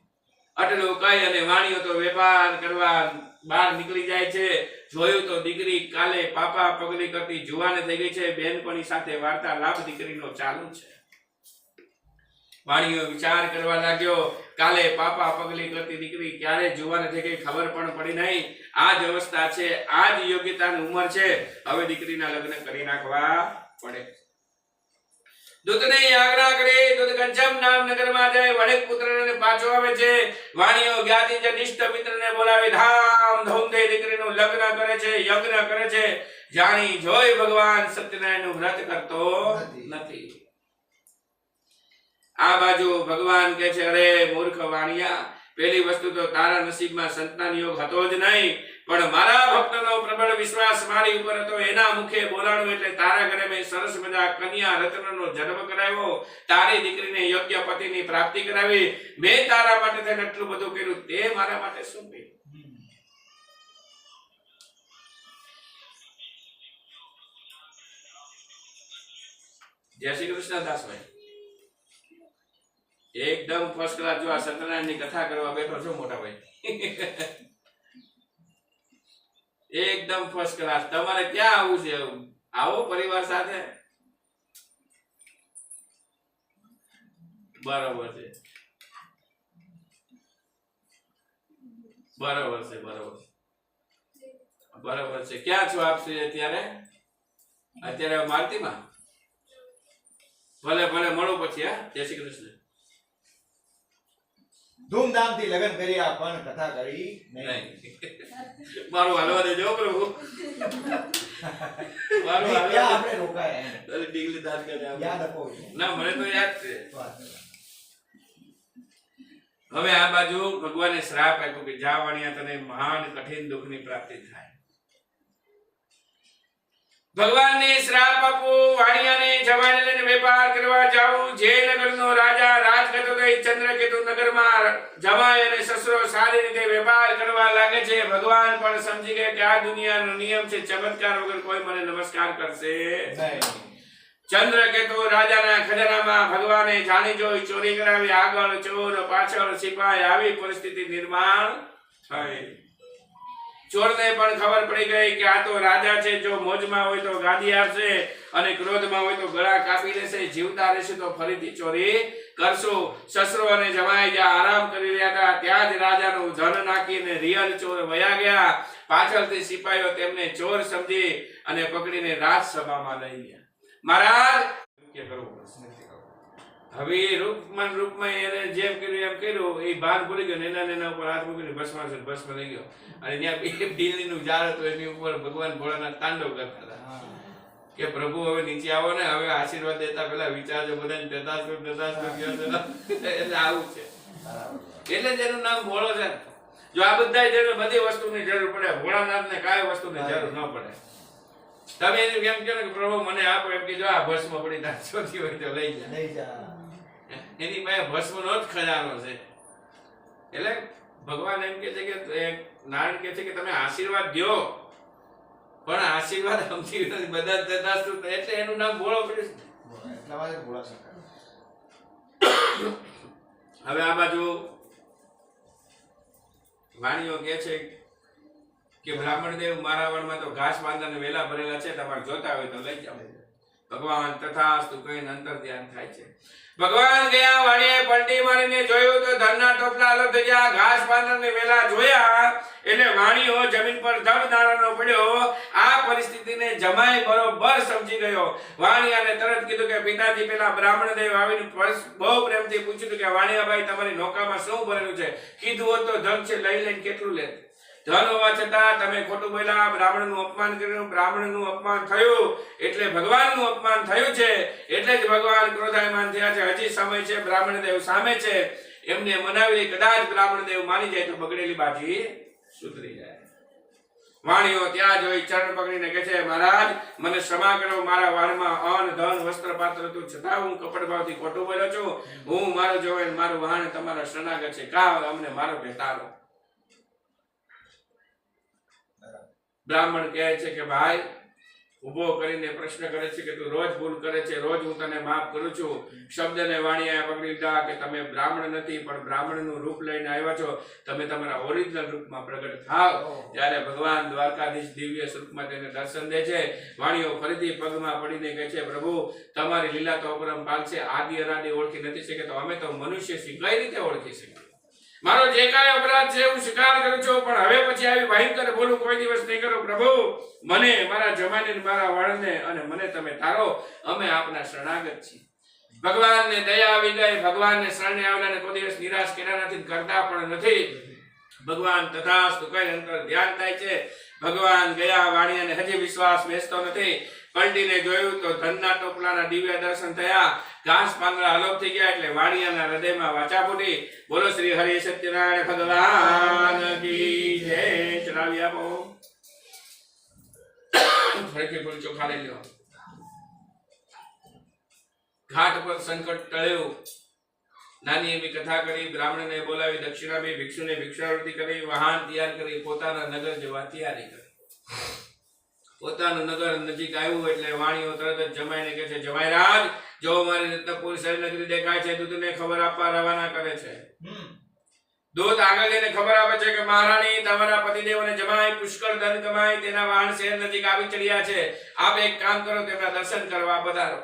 A: આટલું કહી અને વાણિયો તો વેપાર કરવા બહાર નીકળી જાય છે. જોયું તો દીકરી કાલે પાપા પગલી કરતી જુવાન થઈ ગઈ છે. બેનપણી સાથે વાર્તાલાપ દીકરીનો ચાલુ છે. વાણિયો વિચાર કરવા લાગ્યો, કાલે પાપા પગલી કરતી દીકરી ક્યારે જુવાન થઈ ગઈ ખબર પણ પડી નહીં. આ જ અવસ્થા છે, આ જ યોગ્યતાની ઉંમર છે. હવે દીકરીના લગ્ન કરી નાખવા પડે. દૂતને આજ્ઞા કરી. દૂત કંચમ નામ નગરમાં જાય. વણિક પુત્રને પાછો આવે છે. વાણિયો જ્ઞાતિ જનિષ્ઠ મિત્રને બોલાવી ધામ ધૂમથી દીકરીનું લગ્ન કરે છે, યજ્ઞ કરે છે. જાણી જોઈ ભગવાન સત્યનારાયણનું વ્રત કરતો નથી. આ બાજુ ભગવાન કહે છે, અરે મૂર્ખ વાણિયા, પહેલી વસ્તુ તો તારા નસીબમાં સંતાન યોગ હતો જ નહીં, પણ મારા ભક્તનો પ્રબળ વિશ્વાસ મારી ઉપર હતો. એના મુખે બોલાણું એટલે તારા ઘરે મેં સરસ મજા કન્યા રત્નનો જન્મ કરાવ્યો. તારી દીકરીને યોગ્ય પતિની પ્રાપ્તિ કરાવી. મેં તારા માટે થઈને આટલું બધું કર્યું, તે મારા માટે શું કર્યું? જય શ્રી કૃષ્ણ દાસભાઈ. એકદમ ફર્સ્ટ ક્લાસ. જો આ સત્યનારાયણની કથા કરવા બેઠો છો મોટા ભાઈ, એકદમ ફર્સ્ટ ક્લાસ. તમારે ક્યાં આવવું છે? આવો પરિવાર સાથે. બરોબર છે, બરોબર છે, બરોબર છે. ક્યાં છો આપ અત્યારે? અત્યારે માલતીમાં? ભલે ભલે, મળો પછી. હા, જય શ્રી કૃષ્ણ.
B: ધૂમધામથી લગ્ન કર્યા પણ કથા કરી નહીં.
A: મારું હાલવા દેજો પ્રભુ. મારું
B: ક્યાં
A: હાલવા
B: આપણે રોકાયા એમ.
A: ડીગલી દાદ કરે
B: યાદ આપો.
A: ના, મને તો યાદ છે. હવે આ બાજુ ભગવાને શ્રાપ આપ્યો કે જા વાણિયા, તને મહાન કઠિન દુઃખની પ્રાપ્તિ થાય. ભગવાનને શ્રાપ આપો. વાણિયાને જવાને લઈને વેપાર કરવા જાવું. જે નગરનો રાજા રાજ કરતો હતો એ ચંદ્રકેતુ નગરમાં જમાઈ અને સસરો સારી રીતે વેપાર કરવા લાગે છે. ભગવાન પણ સમજી ગયા કે આ દુનિયાનો નિયમ છે, ચમત્કાર વગર કોઈ મને નમસ્કાર કરશે નહીં. ચંદ્રકેતુ રાજાના ખજાનામાં ભગવાને જાણી જોઈ ચોરી કરાવી. આગળ ચોર, પાછળ સિપાઈ, આવી પરિસ્થિતિ નિર્માણ થઈ. ચોરને પણ ખબર પડી ગઈ કે આ તો રાજા છે. જો મોજમાં હોય તો ગાદી આપશે અને ક્રોધમાં હોય તો ગળા કાપી લેશે. જીવતા રહેશે તો ફરીથી ચોરી કરશું. સસરો અને જમાઈ જ્યાં આરામ કરી રહ્યા હતા ત્યાં જ રાજાનું ધન નાખીને રિયલ ચોર વયા ગયા. પાછળથી સિપાહીઓ તેમને ચોર સમજી અને પકડીને રાજસભામાં લઈ ગયા. મહારાજ કે કરવું પડશે. હવે રૂપમાં એને જેમ કર્યું એમ કર્યું. એ ભાન ભૂલી ગયો. એના ઉપર હાથ મૂકીને ભસ્મ લઈ ગયો. અને ત્યાં બે ઢીલનું ઝાડ હતું, એની ઉપર ભગવાન ભોળાનાથ તાંડવ કરતા હતા કે પ્રભુ હવે નીચે આવો ને, હવે આશીર્વાદ દેતા પેલા વિચારજો બધાને તથાસ્તુ એટલે આવું છે. એટલે જ એનું નામ ભોળો છે. જો આ બધા જરૂર, બધી વસ્તુની જરૂર પડે, ભોળાનાથને કાંઈ વસ્તુની જરૂર ન પડે. તમે એને એમ કહો કે પ્રભુ મને આપો, એમ કે જો આ ભસ્મ પડી તા ચોથી હોય તો લઈ જા. એની પાસે ભસ્મનો જ ખજાનો છે. એટલે ભગવાન એમ કે છે કે નારાયણ કે છે કે તમે આશીર્વાદ દો પણ આશીર્વાદ સમજી નથી બધા તથાસ્તુ એટલે એનું નામ ભોળો પડ્યું છે.
B: એટલા માટે ભોળા શંકર.
A: હવે આ બાજુ વાણીઓ કહે છે કે બ્રાહ્મણ દેવ મારા વનમાં તો ઘાસ બાંધાને વેલા ભરેલા છે, તમારે જોતા હોય તો લઈ જાઓ. ભગવાન તથાસ્તુ કહીને અંતર ધ્યાન થાય છે. ભગવાન ગયા વાણીએ પલટી મારીને જોયું તો ધનના ટોપલા અલગ થઈ ગયા. ઘાસ બાંધાને વેલા જોયા એટલે વાણીઓ જમીન પર ધબ નારાનો પડ્યો. આ પરિસ્થિતિને જમાઈ બરોબર સમજી ગયો. વાણિયાને તરત કીધું કે પિતાજી, પેલા બ્રાહ્મણ દેવ આવીને બહુ પ્રેમથી પૂછ્યું કે વાણિયાભાઈ તમારી નૌકામાં શું ભરેલું છે? કીધું હોત તો ધન છે, લઈ લઈને કેટલું લે. ધન હોવા છતાં તમે ખોટું બોલ્યા, બ્રાહ્મણનું અપમાન કર્યું, બ્રાહ્મણનું અપમાન થયું એટલે ભગવાનનું અપમાન થયું છે. એટલે જ ભગવાન ક્રોધાયમાન થયા છે. હજી સમય છે, બ્રાહ્મણ દેવ સામે છે, એમને મનાવી. કદાચ બ્રાહ્મણ દેવ માની જાય તો બગડેલી બાજી સુધરી જાય. વાણીઓ ત્યાં જોઈ ચરણ પકડીને કહે છે, મહારાજ મને ક્ષમા કરો, મારા વાણમાં અન્ન ધન વસ્ત્ર પાત્ર હતું છતાં હું કપટ ભાવથી ખોટું બોલ્યો છું. હું મારો જોવે મારું વાહન તમારા શરણાગત છે, કા અમને મારો કે તારો. બ્રાહ્મણ કહે છે કે ભાઈ, ઉભો કરીને પ્રશ્ન કરે છે કે તું રોજ ભૂલ કરે છે, રોજ હું તને માફ કરું છું. શબ્દને વાણીએ પકડી લીધા કે તમે બ્રાહ્મણ નથી પણ બ્રાહ્મણનું રૂપ લઈને આવ્યા છો, તમે તમારા ઓરિજિનલ રૂપમાં પ્રગટ થાવ. ત્યારે ભગવાન દ્વારકાધીશ દિવ્ય સ્વરૂપમાં તેને દર્શન દે છે. વાણીઓ ફરીથી પગમાં પડીને કહે છે, પ્રભુ તમારી લીલા તો અપરંપાર છે, આદિ અનાદિ ઓળખી નથી શકે તો અમે તો મનુષ્ય છીએ, કઈ રીતે ઓળખી શકીએ? મારો જે કાંઈ અપરાધ છે હું સ્વીકાર કરું છું, પણ હવે પછી આવી ભયંકર ભૂલ કોઈ દિવસ નહીં કરું. પ્રભુ મને, મારા જમાને, મારા વાળને અને મને તમે તારો, અમે આપના શરણાગત છીએ. ભગવાનને દયા આવી ગઈ. ભગવાનને શરણે આવનારને કોઈ દિવસ નિરાશ કર્યા નથી, કરતા પણ નથી. ભગવાન તથાસ્તુ કઈ અંતર ધ્યાન થાય છે. ભગવાન ગયા વાણીને હજી વિશ્વાસ બેસતો નથી. પલટીને જોયું તો ધનના ટોપલાના દિવ્ય દર્શન થયા. ઘાસ પાંદડા અલોપ થઈ ગયા એટલે વાણિયાના હૃદયમાં વાચા ફૂટી. બોલો શ્રી હરિ સત્યનારાયણ ભગવાન કી જય. ચલાવી આપો. ફરીથી બોલ, ચોખા લઈ લો. ઘાટ પર સંકટ ટળ્યું. નાની એવી કથા કરી. બ્રાહ્મણને બોલાવી દક્ષિણા બી ભિક્ષુને ભિક્ષાવૃત્તિ કરી. વાહન તૈયાર કરી પોતાના નગર જવા તૈયારી કરી. પોતાનું નગર નજીક આવ્યું એટલે વાણીઓ તરત જ જમાઈને કહે છે, જમાઈરાજ જો મારી રત્નપુર શહેર દેખાય છે, દૂતને ખબર આપવા રવાના કરે છે. દૂત આગળ જઈને ખબર આપે છે કે મહારાણી તમારા પતિદેવ અને જમાઈ પુષ્કળ ધન કમાઈ તેના વાહન શહેર નજીક આવી ચડ્યા છે. આપ એક કામ કરો, તેમના દર્શન કરવા પધારો.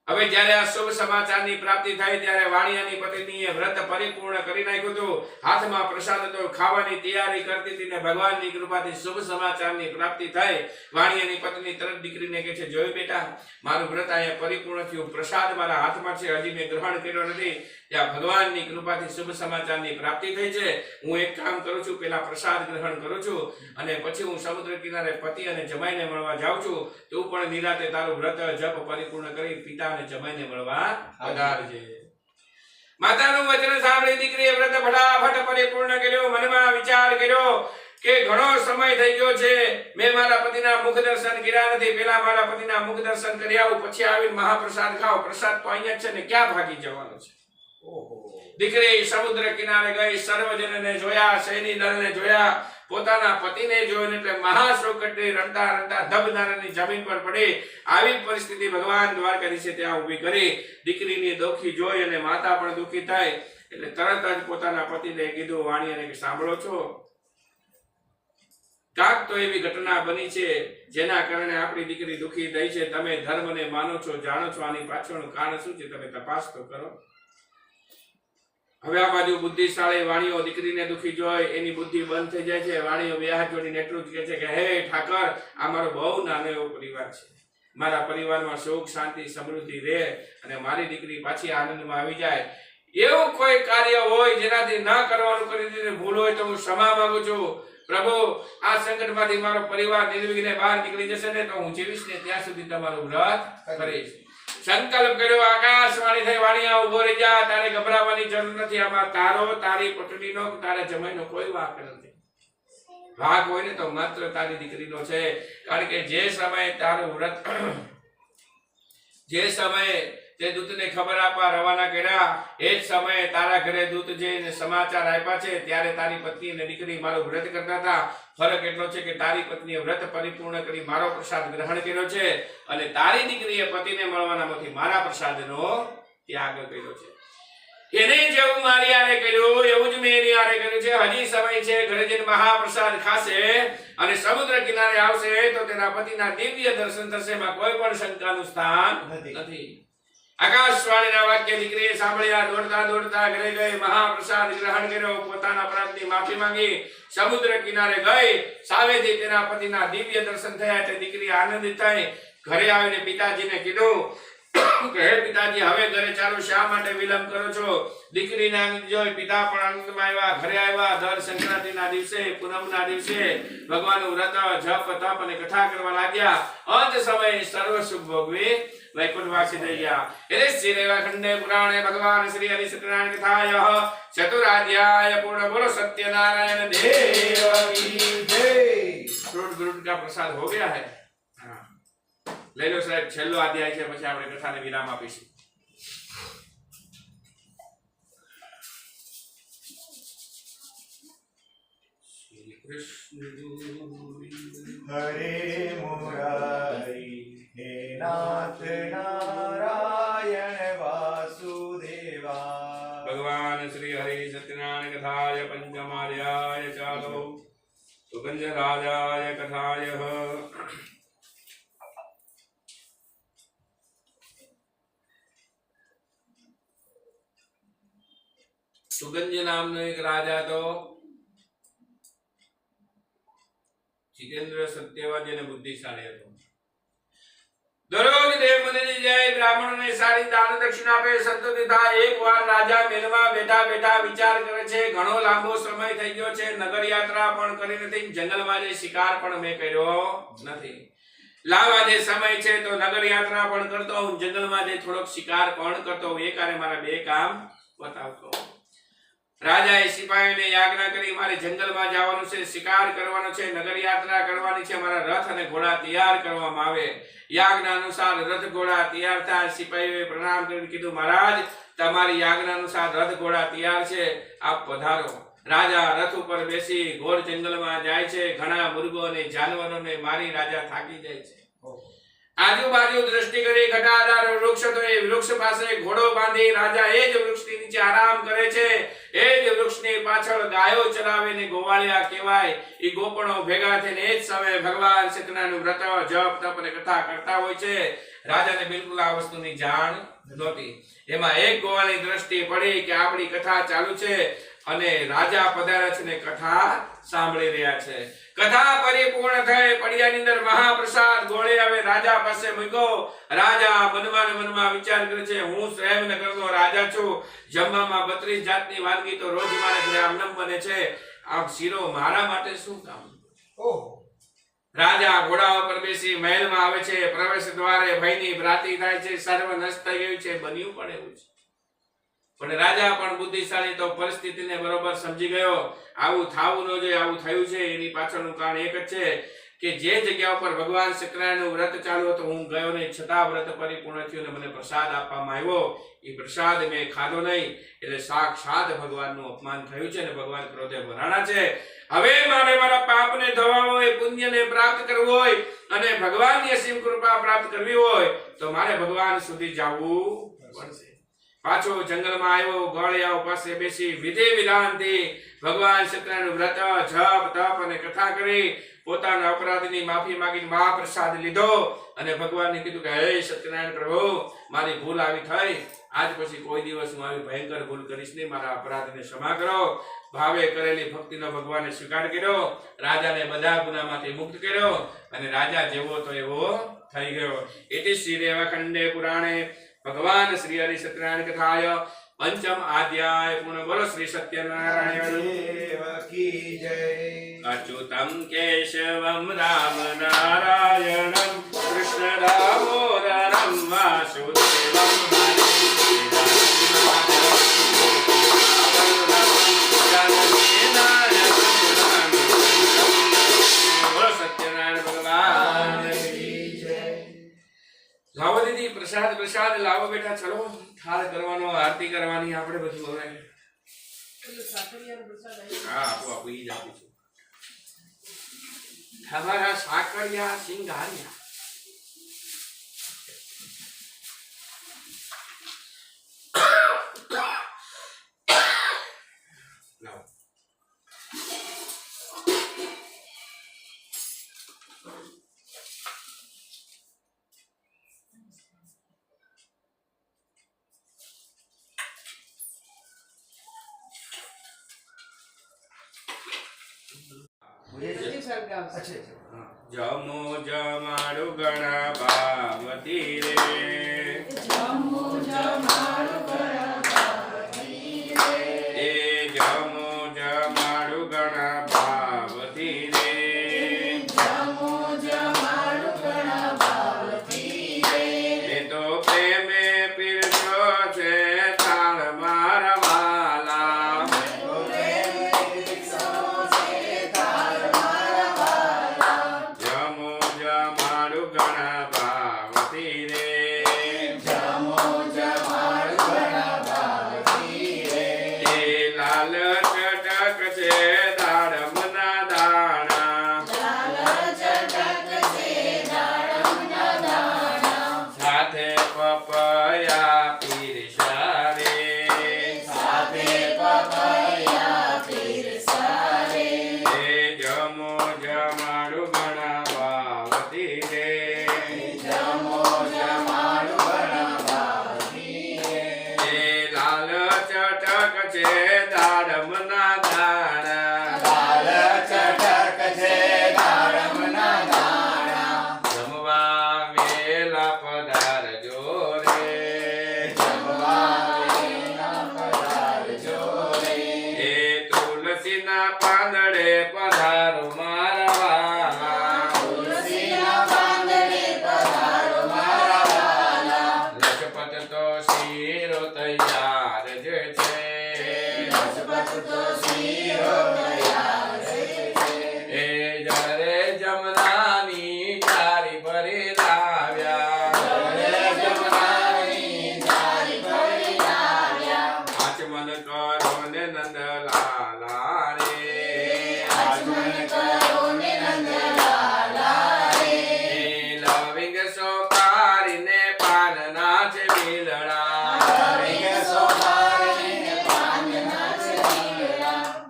A: હવે જ્યારે આ શુભ સમાચારની પ્રાપ્તિ થઈ ત્યારે વાણિયાની પત્નીએ વ્રત પરિપૂર્ણ કરી નાખ્યું હતું. હાથમાં પ્રસાદ હતો, ખાવાની તૈયારી કરતી હતી ને ભગવાનની કૃપાથી શુભ સમાચારની પ્રાપ્તિ થઈ. વાણિયાની પત્ની તરત દીકરીને કહે છે, જોયું બેટા, મારું વ્રત અહીંયા પરિપૂર્ણ થયું, પ્રસાદ મારા હાથમાં છે, હજી મેં ગ્રહણ કર્યો નથી. ત્યાં ભગવાનની કૃપાથી શુભ સમાચારની પ્રાપ્તિ થઈ છે. હું એક કામ કરું છું, પેલા પ્રસાદ ગ્રહણ કરું છું અને પછી હું સમુદ્ર કિનારે પતિ અને જમાઈને મળવા જાઉં છું. તું પણ નિરાતે તારું વ્રત જપ પરિપૂર્ણ કરી પિતા અને જમાઈને મળવા પધારજે. માતાનું વચન સાંભળી દીકરીએ વ્રત ફટાફટ પરિપૂર્ણ કર્યું. મનમાં વિચાર કર્યો કે ઘણો સમય થઈ ગયો છે, મેં મારા પતિના મુખ દર્શન કર્યા નથી. પેલા મારા પતિના મુખ દર્શન કરી આવું, પછી આવીને મહાપ્રસાદ ખાવ. પ્રસાદ તો અહીંયા જ છે ને, ક્યાં ભાગી જવાનો છે? દીકરી સમુદ્ર કિનારે ગઈ. સર્વજનને જોયા, સૈની દળને જોયા, પોતાના પતિને જોઈને એટલે મહાશોકટથી રડતા રડતા ધબનારાની જમીન પર પડી. આવી પરિસ્થિતિ ભગવાન દ્વારકાધીશે ત્યાં ઊભી કરી. દીકરીની દુઃખી જોઈ અને માતા પણ દુઃખી થાય એટલે તરત જ પોતાના પતિને કીધું, વાણિયાને કે સાંભળો છો, કાંક તો એવી ઘટના બની છે જેના કારણે આપણી દીકરી દુઃખી થઈ છે. તમે ધર્મને માનો છો, જાણો છો, આની પાછળનું કારણ શું છે, તમે તપાસ તો કરો. હવે આ બાજુ બુદ્ધિશાળી વાણીઓ દીકરીને દુઃખી જોઈ એની બુદ્ધિ બંધ થઈ જાય છે. વાણીઓ બે હાથ જોડીને એટલું જ કહે છે કે હે ઠાકર, આ મારો બહુ નાનો એવો પરિવાર છે. મારા પરિવારમાં સુખ શાંતિ સમૃદ્ધિ રહે અને મારી દીકરી પાછી આનંદમાં આવી જાય. એવું કોઈ કાર્ય હોય જેનાથી ના કરવાનું કરી દીધું ભૂલ હોય તો હું ક્ષમા માંગુ છું. પ્રભુ આ સંકટમાંથી મારો પરિવાર નિર્વિઘ્ને બહાર નીકળી જશે ને તો હું જીવીશ ને ત્યાં સુધી તમારું વ્રત કરીશ. સંકલ્પ કર્યો. આકાશવાણી થઈ, વાણિયા ઉભો રહી જા, તારે ગભરાવાની જરૂર નથી. આમાં તારો, તારી પત્નીનો, તારા જમાઈનો કોઈ વાંક નથી. વાંક હોય ને તો માત્ર તારી દીકરીનો છે. કારણ કે જે સમયે તારું વ્રત, જે સમયે તે દૂતને ખબર આપવા રવાના કર્યા. એ જ સમયે તારા ઘરે દૂત જઈને સમાચાર આપ્યા છે. ત્યારે તારી પત્ની અને દીકરી મારું વ્રત કરતા હતા. ફરક એટલો છે કે તારી પત્નીએ વ્રત પરિપૂર્ણ કરી મારો પ્રસાદ ગ્રહણ કર્યો છે અને તારી દીકરીએ પતિને મળવાનામાંથી મારા પ્રસાદનો ત્યાગ કર્યો છે. એને જેવું મારી હારે કર્યું એવું જ મેં એની હારે કર્યું છે. હજી સમય છે, ઘરે જઈને મહાપ્રસાદ ખાશે અને સમુદ્ર કિનારે આવશે તો તેના પતિના દિવ્ય દર્શન થશે. એમાં કોઈ પણ શંકાનું સ્થાન નથી. આકાશવાણીના વાક્ય દીકરીએ સાંભળ્યા. દોડતા દોડતા ઘરે ગઈ, મહાપ્રસાદ ગ્રહણ કર્યો, પોતાના અપરાધની માફી માંગી, સમુદ્ર કિનારે ગઈ. સામેથી તેના પતિના દિવ્ય દર્શન થયા એટલે દીકરી આનંદિત થઈ. ઘરે આવીને પિતાજીને કીધું કે હે પિતાજી, હવે ઘરે ચાલો, શા માટે વિલંબ કરો છો? દીકરીને આનંદ જોઈ પિતા પણ આનંદમાં આવ્યા. ઘરે આવ્યા. દર સંક્રાંતિના દિવસે, પૂનમના દિવસે ભગવાનનું વ્રત, જપ, તપ અને કથા કરવા લાગ્યા. અંત સમયે સર્વ સુખ ભોગવી વૈકુંઠવાસી થઈ ગયા. એટલે શ્રી રેવાખંડે પુરાણે ભગવાન શ્રી હરિ સત્યનારાયણ કથાયઃ ચતુરાધ્યાય પૂર્ણ. બોલો सत्यनारायण देव की जय. फ्रूट का प्रसाद हो गया है. हाँ, ले लो साહેબ, છેલ્લો અધ્યાય છે, પછી આપણે કથાને વિરામ આપીશું. શ્રી કૃષ્ણ
B: હરે મુરારી હે નાથ નારાયણ વાસુદેવા.
A: ભગવાન શ્રી હરિ સત્યનારાયણ કથાય પંચમાર્યાય ચાલો સુગંધ રાજાય કથાય. સુગંધ નામનો એક રાજા હતો. જીતેન્દ્ર સત્યવાદી અને બુદ્ધિશાળી હતો. દરરોજ દેવ મંદિરે જાય, બ્રાહ્મણોને સારી દાન દક્ષિણા આપે, સંતોષી થાય. એકવાર રાજા મહેલમાં બેઠા બેઠા વિચાર કરે છે, ઘણો લાંબો સમય થઈ ગયો છે, નગર યાત્રા પણ કરી નથી, જંગલમાં જઈ શિકાર પણ મેં કર્યો નથી. લાંબા જે સમય છે તો નગર યાત્રા પણ કરતો હું, જંગલમાં જઈ થોડોક શિકાર પણ કરતો હું. એકારે મારા બે કામ બતાવતો. રાજાએ સિપાહીઓને યાજ્ઞા કરી, મારે જંગલમાં જવાનું છે, શિકાર કરવાનો છે, નગર યાત્રા કરવાની છે, મારા રથ અને ઘોડા તૈયાર કરવામાં આવે. યાજ્ઞા અનુસાર રથ ઘોડા તૈયાર થાય. સિપાહીઓએ પ્રણામ કરીને કીધું, મહારાજ, તમારી યાજ્ઞા અનુસાર રથ ઘોડા તૈયાર છે, આપ પધારો. રાજા રથ ઉપર બેસી ઘોર જંગલમાં જાય છે. ઘણા મૃગો અને જાનવરોને મારી રાજા થાકી જાય છે. આજુબાજુ દ્રષ્ટિ કરી, ઘટાદાર વૃક્ષ હતો. એ વૃક્ષ પાસે ઘોડો બાંધી રાજા એ જ વૃક્ષની નીચે આરામ કરે છે. એ જ વૃક્ષની પાછળ ગાયો ચરાવે ને ગોવાળિયા કહેવાય. એ ગોપણો ભેગા થઈને એ જ સમયે ભગવાન સત્યનારાયણનું વ્રત, જપ, તપ અને કથા કરતા હોય છે. રાજાને બિલકુલ આ વસ્તુની જાણ નહોતી. એમાં એક ગોવાળની દ્રષ્ટિ પડી કે આપણી કથા ચાલુ છે અને રાજા પધાર્યા છે ને કથા સાંભળી રહ્યા છે. કથા પરિપૂર્ણ થઈ. પડિયાની અંદર મહાપ્રસાદ ગોળે આવે, રાજા પાસે મૂક્યો. રાજા મનમાં ને મનમાં વિચાર કરે છે, હું શ્રેવનગરનો રાજા છું. જમવામાં 32 જાતની વાનગી તો રોજ મારે ઘરે આમનમ બને છે. આ શીરો મારા માટે શું કામ? રાજા ઘોડા ઉપર બેસી મહેલમાં આવે છે. પ્રવેશ દ્વારે ભયની ભ્રાંતિ થાય છે. સર્વ નષ્ટ થઈ ગયું છે. બન્યું પણ એવું છે. પણ રાજા પણ બુદ્ધિશાળી તો પરિસ્થિતિને બરોબર સમજી ગયો. આવું થાવું ન જોઈએ, આવું થયું છે. એની પાછળનું કારણ એક જ છે કે જે જગ્યા ઉપર ભગવાન સત્યનારાયણનું વ્રત ચાલુ હતું, હું ગયો નહીં, છતાં વ્રત પરિપૂર્ણ થયું અને મને પ્રસાદ આપવામાં આવ્યો. એ પ્રસાદ મેં ખાધો નહીં, એટલે સાક્ષાત ભગવાનનું અપમાન થયું છે અને ભગવાન ક્રોધે ભરાણા છે. હવે મારે મારા પાપને ધોવા હોય, પુણ્યને પ્રાપ્ત કરવું હોય અને ભગવાનની અસીમ કૃપા પ્રાપ્ત કરવી હોય તો મારે ભગવાન સુધી જવું પડશે. પાછો જંગલમાં આવ્યો. ગોળિયાઓ પાસે બેસી વિધિ વિધાનથી ભગવાન સત્યનારાયણનું વ્રત, જપ, તપ અને કથા કરી પોતાના અપરાધની માફી માંગીને મહાપ્રસાદ લીધો અને ભગવાનને કીધું કે હે સત્યનારાયણ પ્રભુ, મારી ભૂલ આવી થઈ. આજ પછી કોઈ દિવસ હું આવી ભયંકર ભૂલ કરીશ નહીં. મારા અપરાધને ક્ષમા કરો. ભાવે કરેલી ભક્તિનો ભગવાને સ્વીકાર કર્યો. રાજાને બધા ગુનામાંથી મુક્ત કર્યો અને રાજા જેવો તો એવો થઈ ગયો. ઇતિ શ્રી રેવાખંડે પુરાણે ભગવાન શ્રી હરિ સત્યનારાયણ કથાય पंचम अध्याय पूर्ण बोलो श्री सत्यनारायण
B: देव की जय।
A: अच्युतम केशवम राम नारायणम कृष्ण दामोदरम वासुदेवम सत्यनारायण भगवान की जय। प्रसाद પ્રસાદ લાવો બેટા, ચલો થાળ કરવાનો, આરતી કરવાની, આપણે બધું હવે હા આપો ઈ જ આપીશું. તમારા સાકરિયા સિંગારિયા લાવો. જમો જમાડુ ગણભાવતી રે, એ જમો જમાડુ ગણભાવતી રે, એ તો પ્રેમે પીરસો છે થાળ મારા વાલા, જમો જમાડુ ગણભાવતી રે, એ લાલ ચટક છે દાડમના દાણા, સાથે પપૈયા પીરસા રે, એ જમો જમાડુ ગણભાવતી રે, એ લાલ ચટક છે દાડમના દાણા, જમવા વેલા પધારજો રે, એ તુલસીના પાંદડે પધારો મારા વાલા, લજપત તો શીરો તૈયાર જ છે, એ જરે જમનાની ચારી ભરી લાવ્યા, આચમન કરો ને નંદલાલા રે, એ લવિંગ સોપારીને પાનના છે બીલડા,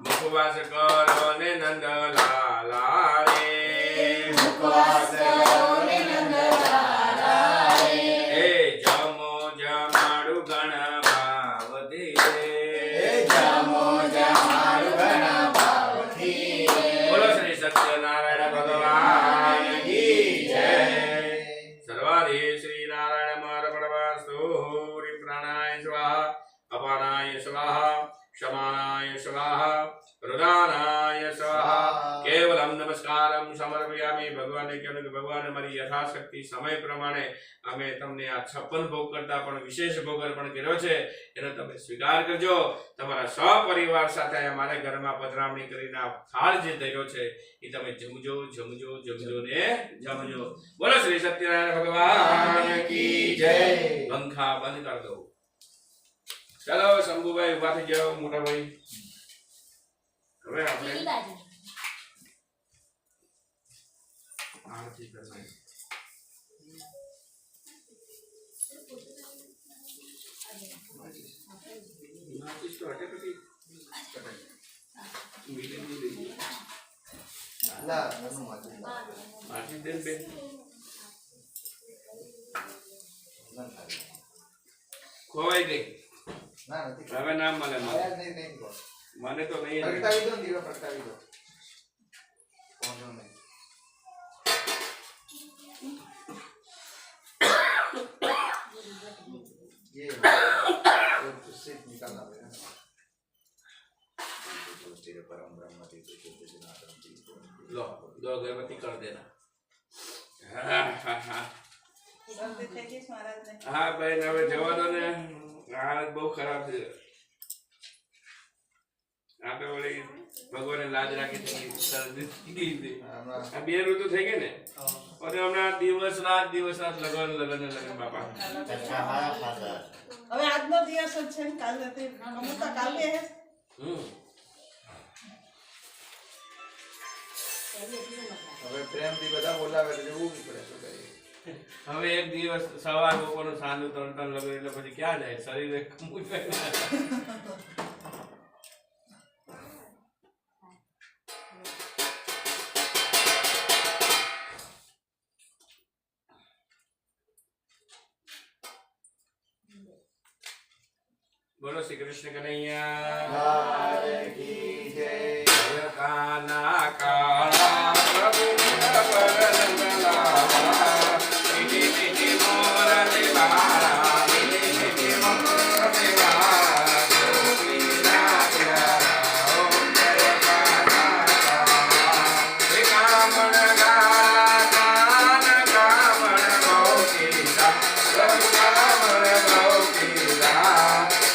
A: મુખવાસ કરો ને નંદલાલા રે, એ જમો જમાડુ ગણભાવતી રે, બોલો શ્રી સત્યનારાયણ ભગવાન કી જય. સર્વાધિ શ્રી નારાયણ અર્પણમસ્તુ. હરિ પ્રાણાય સ્વાહા, અપાનાય સ્વાહા, क्षमानाय स्वाहा, प्रदानाय स्वाहा. केवलम नमस्कारम समर्पयामि. भगवान ने कह્યું કે ભગવાન અમારી યથાશક્તિ સમય પ્રમાણે અમે તમને આ 56 ભોગ કરતા પણ વિશેષ ભોગ અર્પણ કર્યો છે, એનો તમે સ્વીકાર કરજો. તમારા સપરિવાર સાથે અમારા ઘરમાં પધરામણી કરીને આ થાળ જે ધર્યો છે એ તમે જમજો જમજો જમજો ને જમજો. બોલો શ્રી સત્યનારાયણ ભગવાન કી જય. પંખા બંધ કર દો. ચાલો શંભુભાઈ ઉભા થઈ જાઓ. મોટા ભાઈ હવે આપણે આરતી કરવાની. માચીસ તો હટે પછી મિલિયન ની લઈ
B: લા નનું
A: માચીસ દેન બેન ખોવાઈ ગઈ.
B: ના નથી
A: હવે નામ મળે
B: આયા નહીં નહીં કો
A: મને તો નહીં
B: પ્રગટાવી દો દીવા પ્રગટાવી દો. કોનો નહીં ये तो सिर्फ निकालना पड़ेगा. तो तेरे परम ब्रह्म ती तो जनार्दन ती
A: लो दो अगरबत्ती कर देना. हाँ हाँ हाँ हाँ भाई હવે જવા દો ને. હાલત બહુ ખરાબ છે. આ તો વળી ભગવાને લાજ રાખી હતી શરદી થઈ ગઈ હતી.
B: આમાં
A: આ બે ઋતુ થઈ ગઈ ને અને હમણાં દિવસ રાત લગન બાપા
B: ચર્ચા હારા ખાધા.
C: હવે આજનો દિવસ જ છે ને કાલે તે અમે તો કાલે હે
A: હમ
B: હવે પ્રેમથી બધા બોલાવે તો જવું બી પડે. શું કરીએ?
A: હવે એક દિવસ સવાર બપોરનું સાંજનું 3 લગન એટલે પછી ક્યાં જાય શરીર કમું જાય. બોલો શ્રી કૃષ્ણ કનૈયા
B: લાલ કી જય.
A: જય કાના કાળા પ્રભુના વરદ લાલા, મીઠી મીઠી મોરલી વાળા, મીઠી મીઠી મોરલી વાળા, ગોપીના પ્યારા, ઓમ જય કાના કાળા. હે કામણ ગાળા કાન કામણ ગોપીના, પ્રભુ કામણ ગોપીના.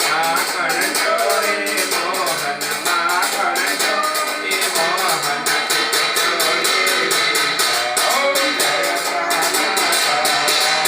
A: માખણ ચોરી મોહન, માખણ ચોરી મોહન, ચિત ચોરી ઓમ જય કાના કાળા.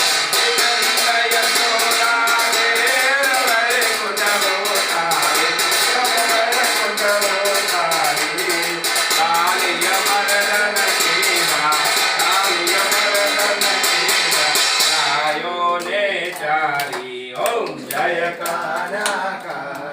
A: જય યશોદા દેવ વૈકુંઠ અવતારી, પ્રભુ વૈકુંઠ અવતારી. કાલિય મર્દન સીમા, કાલિય મર્દન સીમા, ગાયો ને ચારી. ઓમ જય કાના
B: કાના કાળા.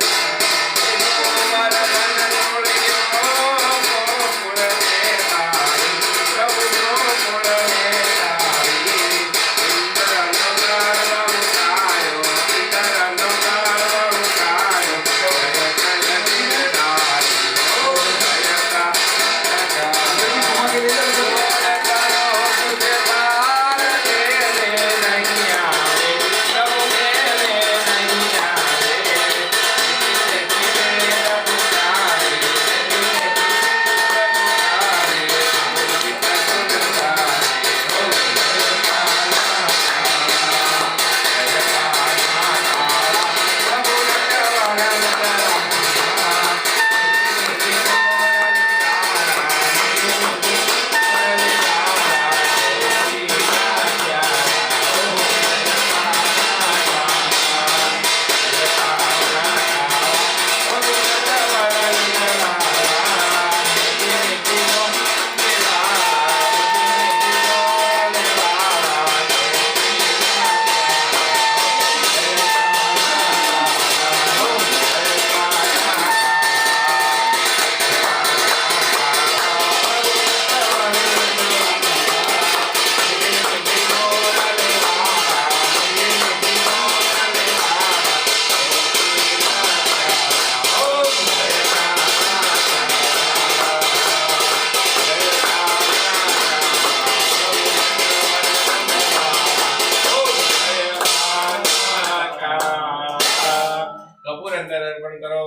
A: કપૂર અંદર અર્પણ કરો.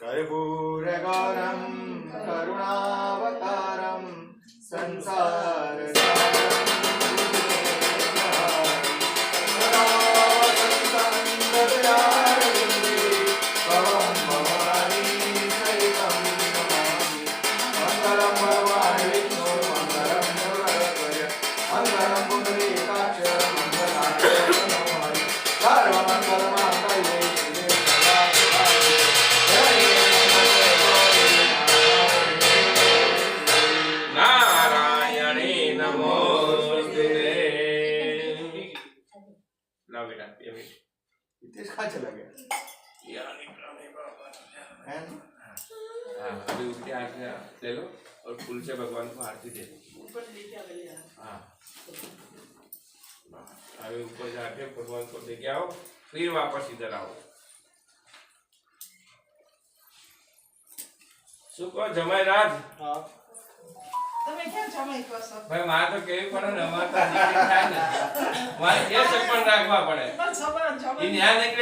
B: કર્પૂરગૌરમ કરુણાવતારમ સંસાર
A: નારાયણી નમોસ્તુતે. લાવ બેટા 2 મિનિટ.
B: हितेश कहाँ चला गया? हैं?
A: हाँ अभी उठ के आके ले लो और फूल से भगवान को आरती दे दो.
C: ઉપર લઈ જાવ
A: हाँ अभी ऊपर जाके भगवान को दे के आओ, फिर वापस इधर आओ. શું કહો જમાઈરાજ?
C: તમે ક્યાં જમાઈ કહો છો
A: ભાઈ મારે તો કેવી પડે ને અમારે તો દીકરી થાય ને મારે એ સપન રાખવા પડે
C: પણ સબર
A: એ
C: જમાઈ
A: ન્યા નીકળે